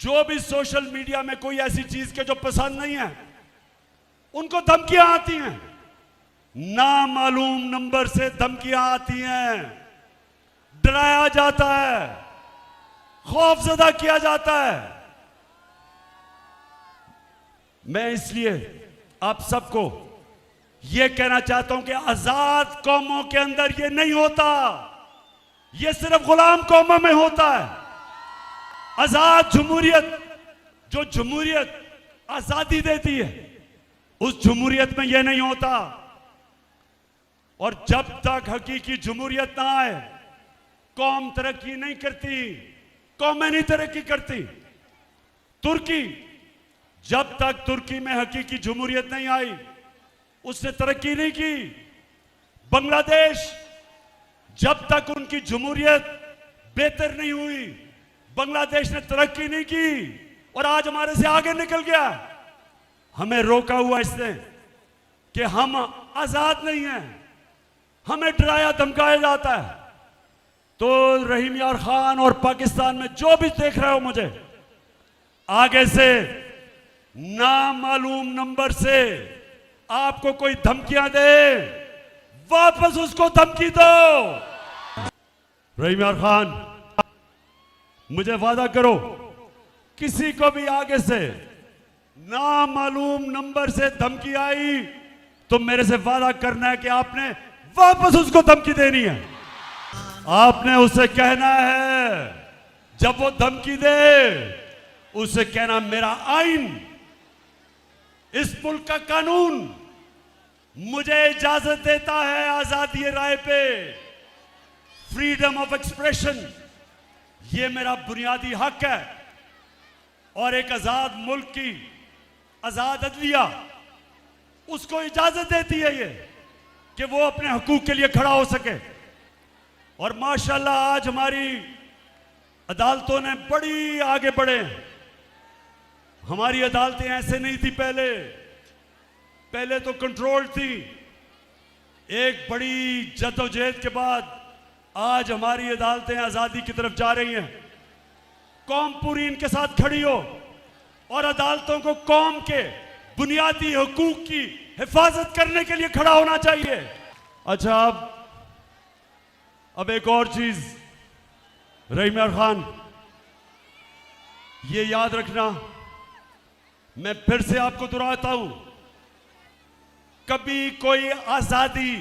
[SPEAKER 1] जो भी सोशल मीडिया में कोई ऐसी चीज के जो पसंद नहीं है, उनको धमकियां आती हैं, नामालूम नंबर से धमकियां आती हैं, डराया जाता है, खौफजदा किया जाता है। मैं इसलिए आप सबको यह कहना चाहता हूं कि आजाद कौमों के अंदर यह नहीं होता, यह सिर्फ गुलाम कौमों में होता है। आजाद जमहूरियत, जो जमहूरियत आजादी देती है, उस जमहूरियत में यह नहीं होता। और जब तक हकीकी जमहूरियत ना आए, कौम तरक्की नहीं करती, कौमें नहीं तरक्की करती। तुर्की, जब तक तुर्की में हकीकी जमहूरियत नहीं आई, उसने तरक्की नहीं की। बांग्लादेश, जब तक उनकी जमहूरियत बेहतर नहीं हुई, बांग्लादेश ने तरक्की नहीं की और आज हमारे से आगे निकल गया। हमें रोका हुआ इसने कि हम आजाद नहीं हैं, हमें डराया धमकाया जाता है। तो रहीम यार खान और पाकिस्तान में जो भी देख रहे हो मुझे, आगे से नामालूम नंबर से आपको कोई धमकियां दे, वापस उसको धमकी दो। रहीम यार खान, मुझे वादा करो, किसी को भी आगे से नामालूम नंबर से धमकी आई तो मेरे से वादा करना है कि आपने वापस उसको धमकी देनी है। आपने उसे कहना है, जब वो धमकी दे, उसे कहना मेरा आइन, इस मुल्क का कानून मुझे इजाजत देता है आजादी राय पे, फ्रीडम ऑफ एक्सप्रेशन, ये मेरा बुनियादी हक है। और एक आजाद मुल्क की आजाद अदलिया, उसको इजाजत देती है ये कि वो अपने हकूक के लिए खड़ा हो सके। और माशाल्लाह आज हमारी अदालतों ने बड़ी आगे बढ़े। हमारी अदालतें ऐसे नहीं थी पहले तो कंट्रोल थी। एक बड़ी जद्दोजहद के बाद आज हमारी अदालतें आज़ादी की तरफ जा रही हैं। कौम पूरी इनके साथ खड़ी हो और अदालतों को कौम के बुनियादी हकूक की हिफाजत करने के लिए खड़ा होना चाहिए। अच्छा, अब एक और चीज, रहीम खान, ये याद रखना, मैं फिर से आपको दोहराता हूं, कभी कोई आजादी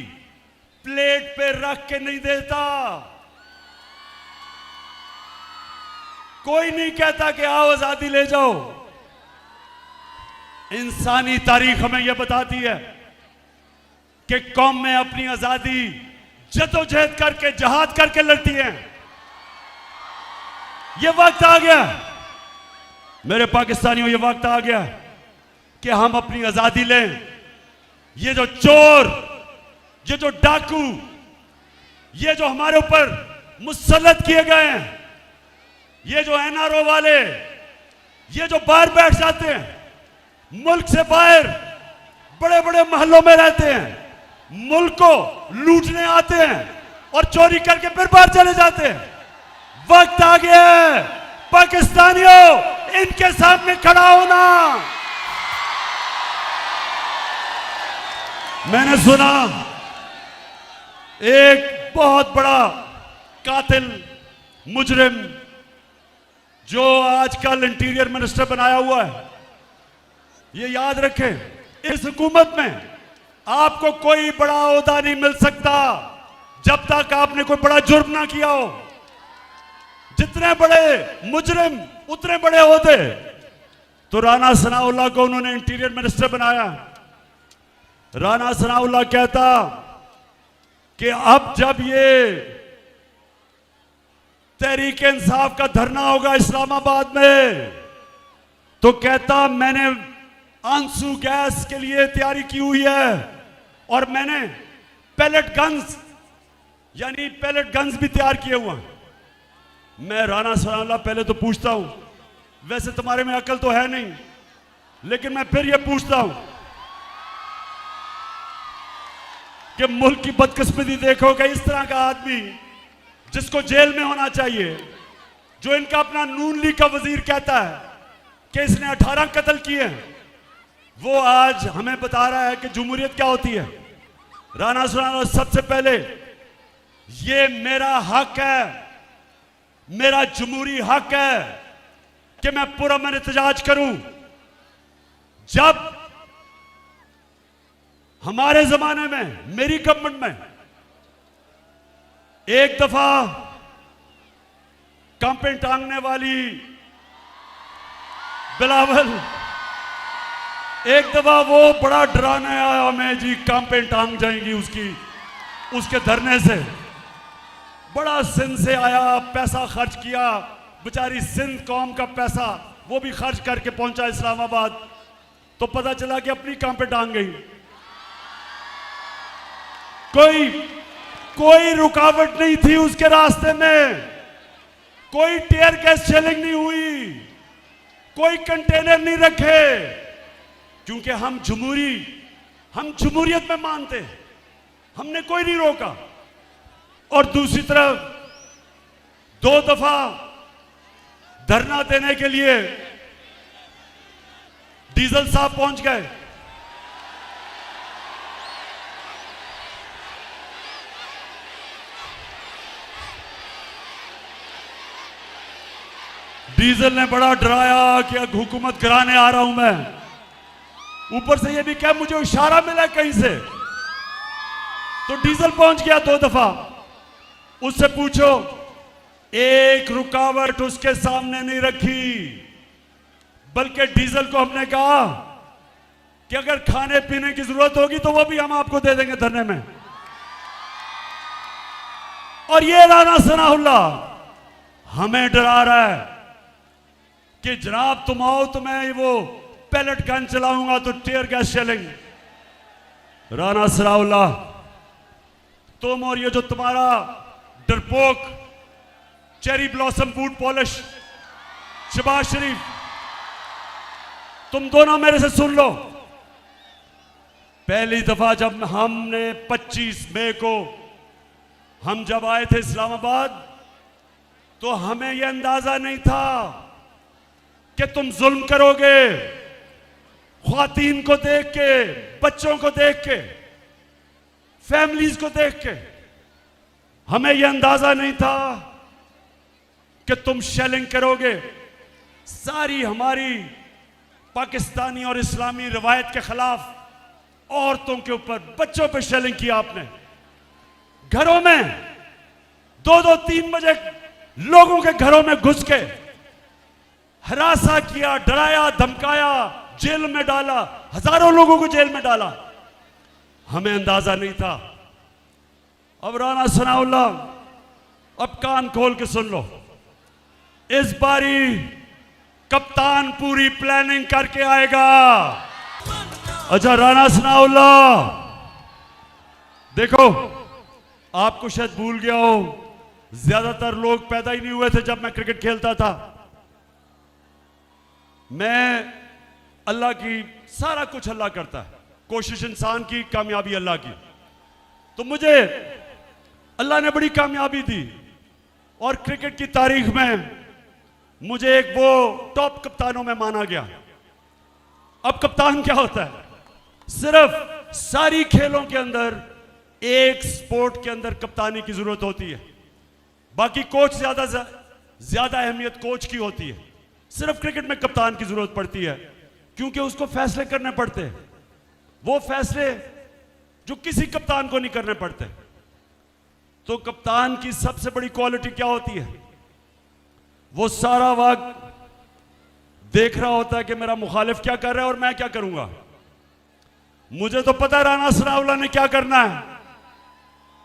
[SPEAKER 1] प्लेट पे रख के नहीं देता। कोई नहीं कहता कि आओ आजादी ले जाओ। इंसानी तारीख हमें यह बताती है कि कौमें अपनी आजादी जद्दोजहद करके, जहाद करके लड़ती हैं। यह वक्त आ गया मेरे पाकिस्तानियों, यह वक्त आ गया कि हम अपनी आजादी लें। ये जो चोर, ये जो डाकू, ये जो हमारे ऊपर मुसल्लत किए गए हैं, ये जो एनआरओ वाले, ये जो बाहर बैठ जाते हैं, मुल्क से बाहर बड़े बड़े महलों में रहते हैं, मुल्क को लूटने आते हैं और चोरी करके फिर बाहर चले जाते हैं। वक्त आ गया है पाकिस्तानियों, इनके सामने खड़ा होना। मैंने सुना एक बहुत बड़ा कातिल, मुजरिम, जो आजकल इंटीरियर मिनिस्टर बनाया हुआ है, ये याद रखें, इस हुकूमत में आपको कोई बड़ा ओहदा नहीं मिल सकता जब तक आपने कोई बड़ा जुर्म ना किया हो। जितने बड़े मुजरिम उतने बड़े ओहदे। तो राना सनाउल्लाह को उन्होंने इंटीरियर मिनिस्टर बनाया। राना सनाउल्लाह कहता कि अब जब ये तहरीक इंसाफ का धरना होगा इस्लामाबाद में, तो कहता मैंने आंसू गैस के लिए तैयारी की हुई है और मैंने पैलेट गन्स, यानी पैलेट गन्स भी तैयार किए हुए हैं। मैं राना सनाउल्लाह पहले तो पूछता हूं, वैसे तुम्हारे में अकल तो है नहीं, लेकिन मैं फिर यह पूछता हूं कि मुल्क की बदकिस्मती देखो कि इस तरह का आदमी जिसको जेल में होना चाहिए, जो इनका अपना नून लीग का वजीर कहता है कि इसने 18 कत्ल किए हैं, वो आज हमें बता रहा है कि जमहूरियत क्या होती है। राना सनाउल्लाह, सबसे पहले ये मेरा हक है, मेरा जमहूरी हक है कि मैं पुरअमन एहतजाज करूं। जब हमारे जमाने में, मेरी गवर्नमेंट में, एक दफा कांपे टांगने वाली बिलावल, एक दफा वो बड़ा डराने आया हमें जी, कांपे टांग जाएंगी उसके धरने से। बड़ा सिंध से आया, पैसा खर्च किया, बेचारी सिंध कौम का पैसा वो भी खर्च करके पहुंचा इस्लामाबाद, तो पता चला कि अपनी कांपे टांग गई। कोई रुकावट नहीं थी उसके रास्ते में, कोई टीयर गैस शेलिंग नहीं हुई, कोई कंटेनर नहीं रखे, क्योंकि हम जमहूरियत में मानते हैं, हमने कोई नहीं रोका। और दूसरी तरफ 2 दफा धरना देने के लिए डीजल साहब पहुंच गए। डीजल ने बड़ा डराया कि हुकूमत गिराने आ रहा हूं मैं। ऊपर से ये भी क्या, मुझे इशारा मिला कहीं से, तो डीजल पहुंच गया 2 दफा। उससे पूछो, एक रुकावट उसके सामने नहीं रखी, बल्कि डीजल को हमने कहा कि अगर खाने पीने की जरूरत होगी तो वो भी हम आपको दे देंगे धरने में। और ये राना सनाउल्लाह हमें डरा रहा है कि जनाब तुम आओ तो मैं वो पैलेट गन चलाऊंगा तो tear gas shelling. Rana Sanaullah, तुम और ये जो तुम्हारा डरपोक cherry blossom boot polish Shahbaz Sharif, तुम दोनों मेरे से सुन लो। पहली दफा जब हमने 25 मई को हम जब आए थे इस्लामाबाद, तो हमें यह अंदाजा नहीं था कि तुम जुल्म करोगे। ख्वातीन को देख के, बच्चों को देख के, फैमिलीज को देख के हमें यह अंदाजा नहीं था कि तुम शेलिंग करोगे। सारी हमारी पाकिस्तानी और इस्लामी रवायत के खिलाफ औरतों के ऊपर, बच्चों पे शेलिंग किया आपने। घरों में 2-2, 3 बजे लोगों के घरों में घुस के हरासा किया, डराया, धमकाया, जेल में डाला, हजारों लोगों को जेल में डाला। हमें अंदाजा नहीं था। अब राना सनाउल्लाह, अब कान खोल के सुन लो। इस बारी कप्तान पूरी प्लानिंग करके आएगा। अच्छा राना सनाउल्लाह, देखो आपको शायद भूल गया हो, ज्यादातर लोग पैदा ही नहीं हुए थे जब मैं क्रिकेट खेलता था। मैं अल्लाह की, सारा कुछ अल्लाह करता है, कोशिश इंसान की, कामयाबी अल्लाह की। तो मुझे अल्लाह ने बड़ी कामयाबी दी और क्रिकेट की तारीख में मुझे एक वो टॉप कप्तानों में माना गया। अब कप्तान क्या होता है? सिर्फ सारी खेलों के अंदर एक स्पोर्ट के अंदर कप्तानी की जरूरत होती है, बाकी कोच ज्यादा अहमियत कोच की होती है। सिर्फ क्रिकेट में कप्तान की जरूरत पड़ती है, क्योंकि उसको फैसले करने पड़ते हैं, वो फैसले जो किसी कप्तान को नहीं करने पड़ते। तो कप्तान की सबसे बड़ी क्वालिटी क्या होती है? वो सारा वक्त देख रहा होता है कि मेरा मुखालिफ क्या कर रहा है और मैं क्या करूंगा। मुझे तो पता है राना सनाउल्लाह ने क्या करना है,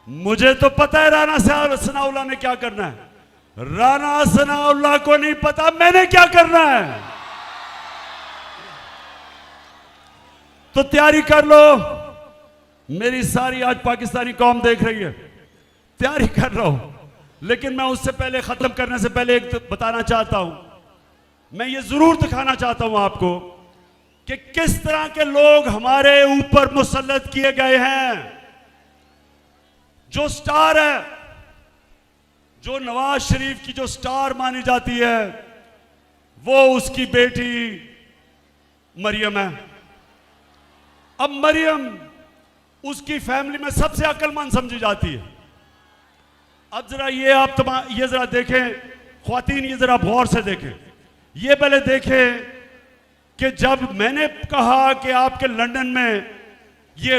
[SPEAKER 1] मुझे तो पता है राना सनाउल्लाह ने क्या करना है। राना सनाउल्लाह को नहीं पता मैंने क्या करना है। तो तैयारी कर लो। मेरी सारी आज पाकिस्तानी कौम देख रही है, तैयारी कर लो। लेकिन मैं उससे पहले, खत्म करने से पहले एक बताना चाहता हूं, मैं ये जरूर दिखाना चाहता हूं आपको कि किस तरह के लोग हमारे ऊपर मुसल्लत किए गए हैं। जो स्टार है, जो नवाज शरीफ की जो स्टार मानी जाती है, वो उसकी बेटी मरियम है। अब मरियम उसकी फैमिली में सबसे अक्लमंद समझी जाती है। अब जरा ये जरा देखें, ख्वातीन ये जरा गौर से देखें, ये पहले देखें कि जब मैंने कहा कि आपके लंदन में ये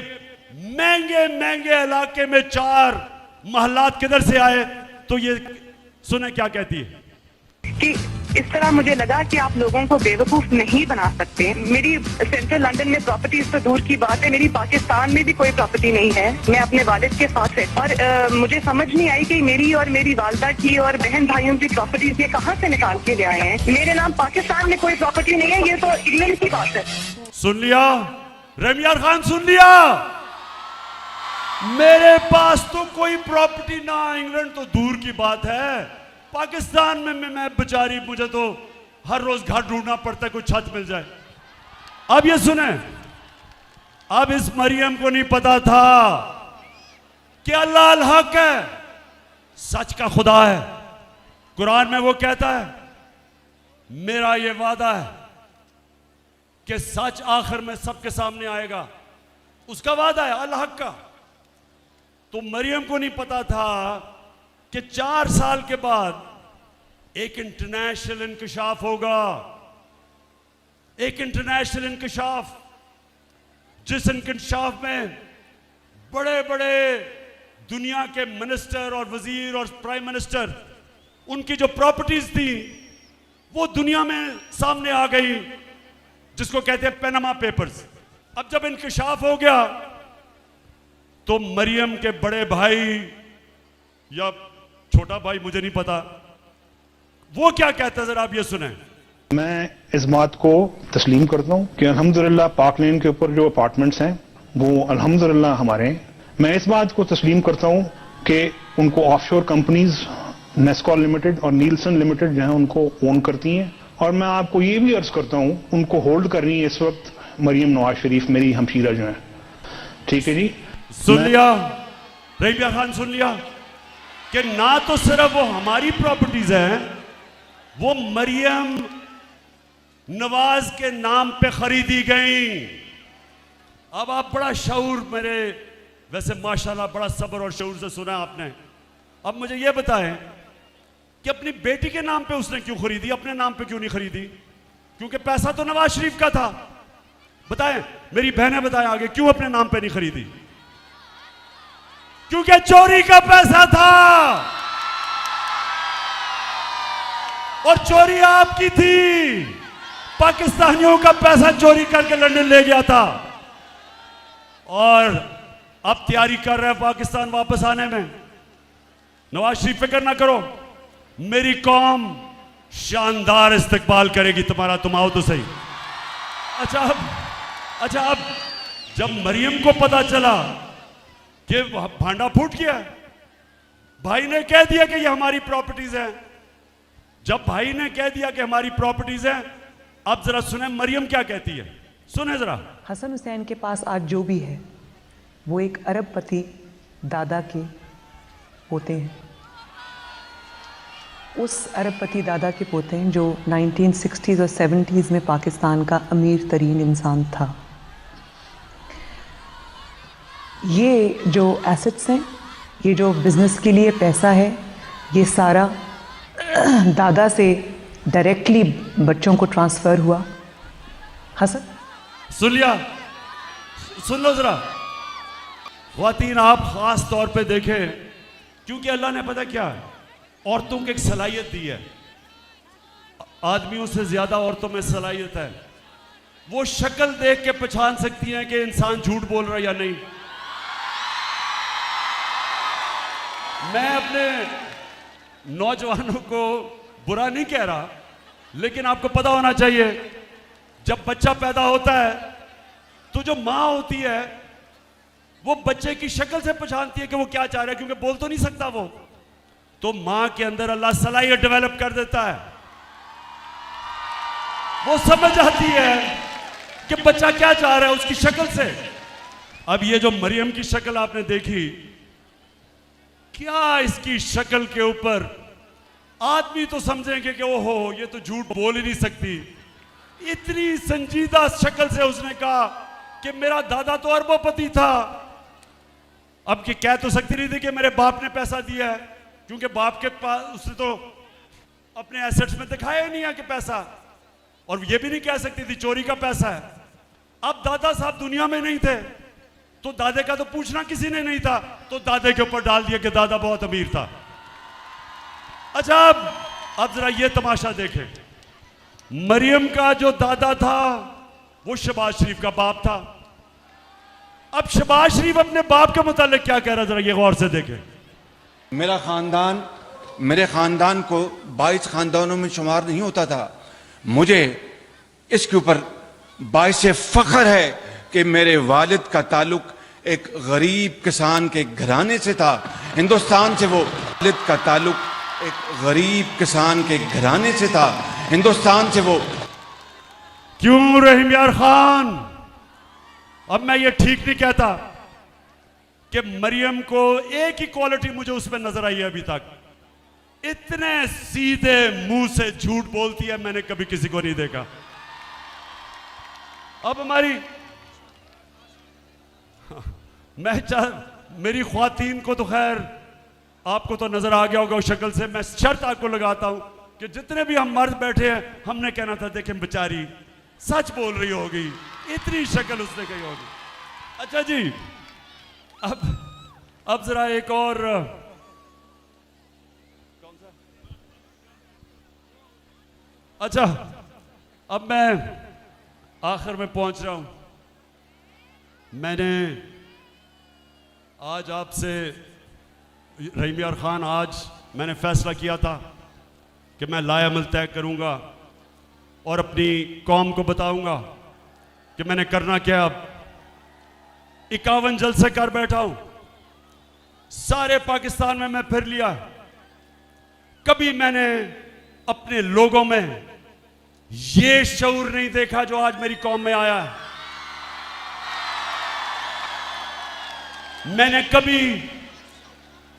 [SPEAKER 1] महंगे महंगे इलाके में 4 महलात किधर से आए, तो ये सुने क्या कहती है
[SPEAKER 5] कि इस तरह मुझे लगा कि आप लोगों को बेवकूफ नहीं बना सकते। मेरी सेंट्रल लंदन में प्रॉपर्टीज तो दूर की बात है, मेरी पाकिस्तान में भी कोई प्रॉपर्टी नहीं है। मैं अपने वालिद के साथ है और मुझे समझ नहीं आई कि मेरी और मेरी वालदा की और बहन भाइयों की प्रॉपर्टीज ये कहाँ से निकाल के ले आए हैं। मेरे नाम पाकिस्तान में कोई प्रॉपर्टी नहीं है, ये तो इंग्लैंड की बात है।
[SPEAKER 1] सुन लिया रमियार खान, सुन लिया? मेरे पास तो कोई प्रॉपर्टी ना, इंग्लैंड तो दूर की बात है। पाकिस्तान में मैं बेचारी, मुझे तो हर रोज घर ढूंढना पड़ता है, कोई छत मिल जाए। अब ये सुने, अब इस मरियम को नहीं पता था कि अल्लाह अल हक है, सच का खुदा है। कुरान में वो कहता है, मेरा ये वादा है कि सच आखिर में सबके सामने आएगा, उसका वादा है अल हक का। तो मरियम को नहीं पता था कि 4 साल के बाद एक इंटरनेशनल इंकशाफ होगा, एक इंटरनेशनल इंकशाफ, जिस इंकशाफ में बड़े बड़े दुनिया के मिनिस्टर और वजीर और प्राइम मिनिस्टर, उनकी जो प्रॉपर्टीज थी वो दुनिया में सामने आ गई, जिसको कहते हैं पैनामा पेपर्स। अब जब इंकशाफ हो गया तो मरियम के बड़े भाई या छोटा भाई, मुझे नहीं पता, वो क्या कहता है, जरा आप ये सुने।
[SPEAKER 6] मैं इस बात को तस्लीम करता हूँ कि अल्हम्दुलिल्लाह पाक लैंड के ऊपर जो अपार्टमेंट्स हैं वो अल्हम्दुलिल्लाह हमारे हैं। मैं इस बात को तस्लीम करता हूं कि उनको ऑफशोर कंपनीज नेस्कॉल लिमिटेड और नीलसन लिमिटेड जो है उनको ओन करती हैं, और मैं आपको ये भी अर्ज करता हूं उनको होल्ड कर रही है इस वक्त मरियम नवाज शरीफ, मेरी हमशीरा जो है। ठीक है जी,
[SPEAKER 1] सुन लिया रहीम यार खान, सुन लिया कि ना तो सिर्फ वो हमारी प्रॉपर्टीज हैं, वो मरियम नवाज के नाम पे खरीदी गई। अब आप बड़ा शऊर, मेरे वैसे माशाल्लाह बड़ा सब्र और शऊर से सुना आपने। अब मुझे ये बताएं कि अपनी बेटी के नाम पे उसने क्यों खरीदी, अपने नाम पे क्यों नहीं खरीदी? क्योंकि पैसा तो नवाज शरीफ का था। बताएं, मेरी बहनें बताएं आगे, क्यों अपने नाम पे नहीं खरीदी? क्योंकि चोरी का पैसा था, और चोरी आपकी थी। पाकिस्तानियों का पैसा चोरी करके लंदन ले गया था, और अब तैयारी कर रहे हैं पाकिस्तान वापस आने में। नवाज शरीफ फिक्र ना करो, मेरी कौम शानदार इस्तकबाल करेगी तुम्हारा, तुम आओ तो सही। अच्छा अब जब मरियम को पता चला कि भांडा फूट गया, भाई ने कह दिया कि ये हमारी प्रॉपर्टीज है। जब भाई ने कह दिया कि हमारी प्रॉपर्टीज है, अब जरा सुने मरियम क्या कहती है, सुने जरा।
[SPEAKER 7] हसन हुसैन के पास आज जो भी है वो एक अरबपति दादा के पोते हैं। उस अरबपति दादा के पोते हैं जो 1960s और 70s में पाकिस्तान का अमीर तरीन इंसान था। ये जो एसेट्स हैं, ये जो बिज़नेस के लिए पैसा है, ये सारा दादा से डायरेक्टली बच्चों को ट्रांसफ़र हुआ। हसन
[SPEAKER 1] सुन लिया, सुन लो जरा ख्वातीन, आप खास तौर पे देखें, क्योंकि अल्लाह ने पता क्या औरतों को एक सलाहियत दी है, आदमियों से ज्यादा औरतों में सलाहियत है। वो शक्ल देख के पहचान सकती हैं कि इंसान झूठ बोल रहा है या नहीं। मैं अपने नौजवानों को बुरा नहीं कह रहा, लेकिन आपको पता होना चाहिए जब बच्चा पैदा होता है तो जो माँ होती है वो बच्चे की शक्ल से पहचानती है कि वो क्या चाह रहा है, क्योंकि बोल तो नहीं सकता वो। तो माँ के अंदर अल्लाह सलाहियत डेवलप कर देता है, वो समझ आती है कि बच्चा क्या चाह रहा है उसकी शक्ल से। अब ये जो मरियम की शक्ल आपने देखी, क्या इसकी शक्ल के ऊपर आदमी तो समझेंगे कि ओहो ये तो झूठ बोल ही नहीं सकती। इतनी संजीदा शक्ल से उसने कहा कि मेरा दादा तो अरबोपति था। अब कि कह तो सकती नहीं थी कि मेरे बाप ने पैसा दिया है, क्योंकि बाप के पास उसने तो अपने एसेट्स में दिखाया ही नहीं है कि पैसा, और ये भी नहीं कह सकती थी चोरी का पैसा है। अब दादा साहब दुनिया में नहीं थे तो दादे का तो पूछना किसी ने नहीं था, तो दादे के ऊपर डाल दिया कि दादा बहुत अमीर था। अच्छा अब जरा ये तमाशा देखें, मरियम का जो दादा था वो शहबाज शरीफ का बाप था। अब शहबाज शरीफ अपने बाप के मुतालिक क्या कह रहा है, जरा ये गौर से देखें।
[SPEAKER 4] मेरे ख़ानदान को 22 ख़ानदानों में शुमार नहीं होता था। मुझे इसके ऊपर बाइस फ़ख्र है कि मेरे वालिद का ताल्लुक एक गरीब किसान के घराने से था। हिंदुस्तान से वो वालिद का ताल्लुक एक गरीब किसान के घराने से था। हिंदुस्तान से वो
[SPEAKER 1] क्यों रहीम यार खान, अब मैं ये ठीक नहीं कहता कि मरियम को एक ही क्वालिटी मुझे उसमें नजर आई है अभी तक, इतने सीधे मुंह से झूठ बोलती है मैंने कभी किसी को नहीं देखा। अब हमारी मेरी ख्वातीन को तो खैर आपको तो नजर आ गया होगा उस शक्ल से। मैं शर्त आपको लगाता हूं कि जितने भी हम मर्द बैठे हैं हमने कहना था देखें बेचारी सच बोल रही होगी, इतनी शक्ल उसने कही होगी। अच्छा जी, अब जरा एक और अच्छा, अब मैं आखिर में पहुंच रहा हूं। मैंने आज आपसे रहीम यार खान, आज मैंने फैसला किया था कि मैं लायामल तय करूंगा और अपनी कौम को बताऊंगा कि मैंने करना क्या। अब 51 जलसे कर बैठा हूं, सारे पाकिस्तान में मैं फिर लिया। कभी मैंने अपने लोगों में ये शऊर नहीं देखा जो आज मेरी कौम में आया है। मैंने कभी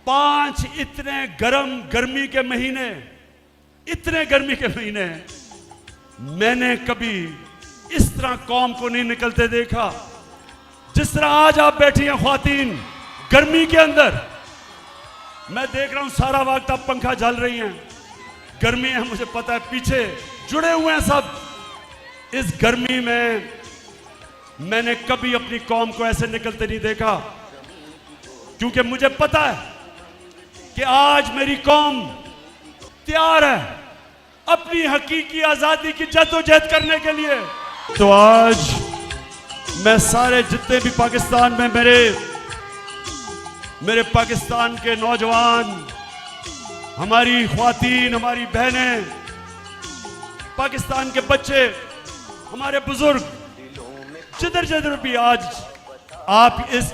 [SPEAKER 1] 5 इतने गर्मी के महीने, इतने गर्मी के महीने मैंने कभी इस तरह कौम को नहीं निकलते देखा जिस तरह आज आप बैठी हैं ख्वातीन गर्मी के अंदर। मैं देख रहा हूं सारा वक्त आप पंखा झल रही हैं, गर्मी है मुझे पता है, पीछे जुड़े हुए हैं सब। इस गर्मी में मैंने कभी अपनी कौम को ऐसे निकलते नहीं देखा, क्योंकि मुझे पता है कि आज मेरी कौम तैयार है अपनी हकीकी आजादी की जद्दोजहद करने के लिए। तो आज मैं सारे जितने भी पाकिस्तान में मेरे पाकिस्तान के नौजवान, हमारी ख्वातीन, हमारी बहनें, पाकिस्तान के बच्चे, हमारे बुजुर्ग, जिधर जिधर भी आज आप इस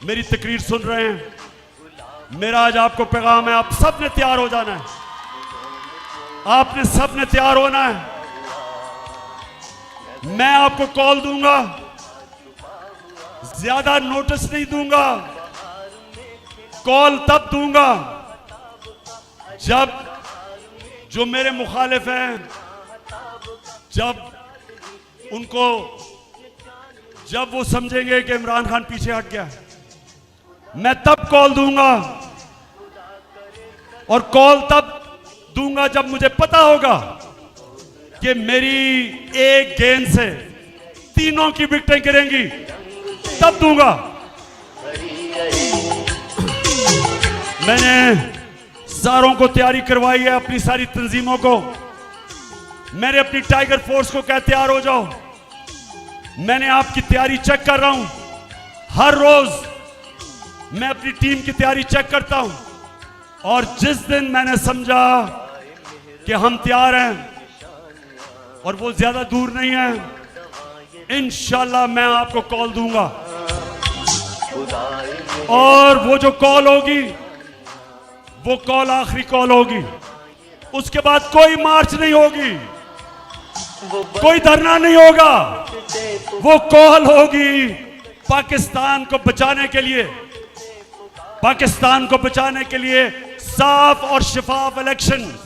[SPEAKER 1] मेरी तकरीर सुन रहे हैं, मेरा आज आपको पैगाम है, आप सब ने तैयार हो जाना है, आपने सब ने तैयार होना है। मैं आपको कॉल दूंगा, ज्यादा नोटिस नहीं दूंगा, कॉल तब दूंगा जब जो मेरे मुखालिफ हैं, जब वो समझेंगे कि इमरान खान पीछे हट गया, मैं तब कॉल दूंगा। और कॉल तब दूंगा जब मुझे पता होगा कि मेरी एक गेंद से तीनों की विकेटें गिरेंगी, तब दूंगा। मैंने सारों को तैयारी करवाई है, अपनी सारी तंजीमों को। मैंने अपनी टाइगर फोर्स को कहा तैयार हो जाओ। मैंने आपकी तैयारी चेक कर रहा हूं, हर रोज मैं अपनी टीम की तैयारी चेक करता हूं, और जिस दिन मैंने समझा कि हम तैयार हैं और वो ज्यादा दूर नहीं है, इंशाल्लाह मैं आपको कॉल दूंगा। और वो जो कॉल होगी, वो कॉल आखिरी कॉल होगी। उसके बाद कोई मार्च नहीं होगी, कोई धरना नहीं होगा। वो कॉल होगी पाकिस्तान को बचाने के लिए, पाकिस्तान को बचाने के लिए साफ और शफाफ इलेक्शन।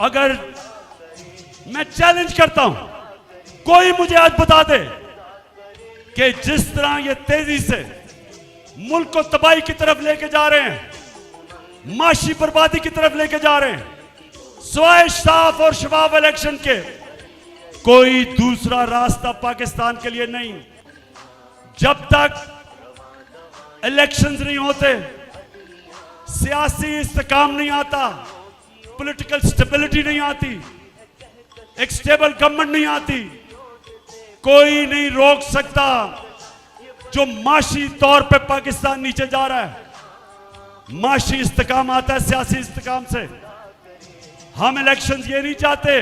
[SPEAKER 1] अगर मैं चैलेंज करता हूं, कोई मुझे आज बता दे कि जिस तरह ये तेजी से मुल्क को तबाही की तरफ लेके जा रहे हैं, माशी बर्बादी की तरफ लेके जा रहे हैं, सिवाय साफ और शफाफ इलेक्शन के कोई दूसरा रास्ता पाकिस्तान के लिए नहीं। जब तक इलेक्शंस नहीं होते, सियासी इस्तेकाम नहीं आता, पॉलिटिकल स्टेबिलिटी नहीं आती, एक स्टेबल गवर्नमेंट नहीं आती, कोई नहीं रोक सकता जो माशी तौर पे पाकिस्तान नीचे जा रहा है। माशी इस्तेकाम आता है सियासी इस्तेकाम से। हम इलेक्शंस ये नहीं चाहते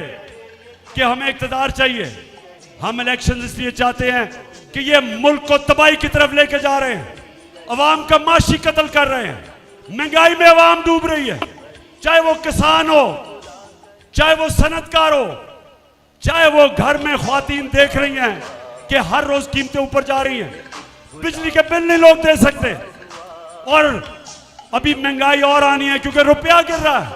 [SPEAKER 1] कि हमें इक़्तिदार चाहिए, हम इलेक्शंस इसलिए चाहते हैं कि ये मुल्क को तबाही की तरफ लेके जा रहे हैं, अवाम का माशी कत्ल कर रहे हैं, महंगाई में अवाम डूब रही है, चाहे वो किसान हो, चाहे वो सनतकार हो, चाहे वो घर में ख्वातीन देख रही हैं कि हर रोज कीमतें ऊपर जा रही हैं, बिजली के बिल नहीं लोग दे सकते, और अभी महंगाई और आनी है क्योंकि रुपया गिर रहा है।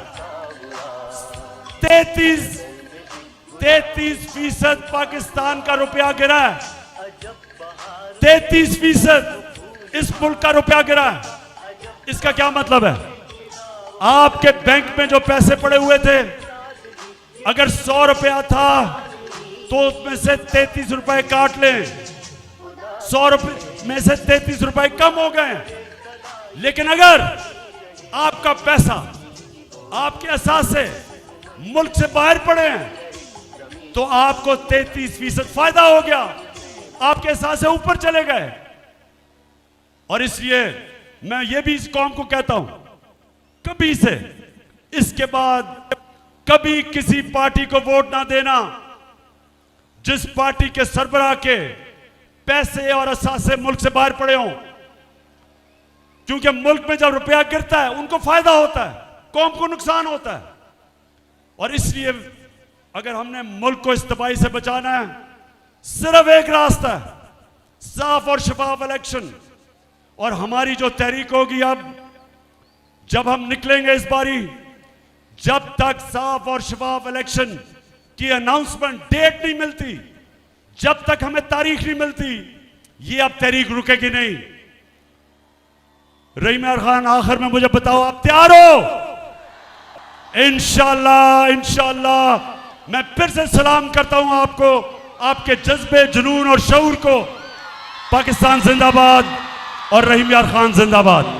[SPEAKER 1] 33% पाकिस्तान का रुपया गिरा है, 33% इस मुल्क का रुपया गिरा है। इसका क्या मतलब है? आपके बैंक में जो पैसे पड़े हुए थे, अगर 100 रुपया था तो उसमें से 33 रुपए काट लें, 100 रुपए में से 33 रुपए कम हो गए। लेकिन अगर आपका पैसा आपके एहसास से मुल्क से बाहर पड़े हैं तो आपको 33% फायदा हो गया, आपके एहसास से ऊपर चले गए। और इसलिए मैं ये भी इस कौम को कहता हूं, कभी से इसके बाद कभी किसी पार्टी को वोट ना देना जिस पार्टी के सरबराह के पैसे और असासे मुल्क से बाहर पड़े हों, क्योंकि मुल्क में जब रुपया गिरता है उनको फायदा होता है, कौम को नुकसान होता है। और इसलिए अगर हमने मुल्क को इस तबाही से बचाना है, सिर्फ एक रास्ता है, साफ और शफाफ इलेक्शन। और हमारी जो तहरीक होगी, अब जब हम निकलेंगे इस बारी, जब तक साफ और शफाफ इलेक्शन की अनाउंसमेंट डेट नहीं मिलती, जब तक हमें तारीख नहीं मिलती, ये अब तहरीक रुकेगी नहीं। रहीम यार खान, आखिर में मुझे बताओ, आप तैयार हो? इंशाअल्लाह, इंशाअल्लाह। मैं फिर से सलाम करता हूं आपको, आपके जज्बे, जुनून और शऊर को। पाकिस्तान जिंदाबाद और रहीम यार खान जिंदाबाद।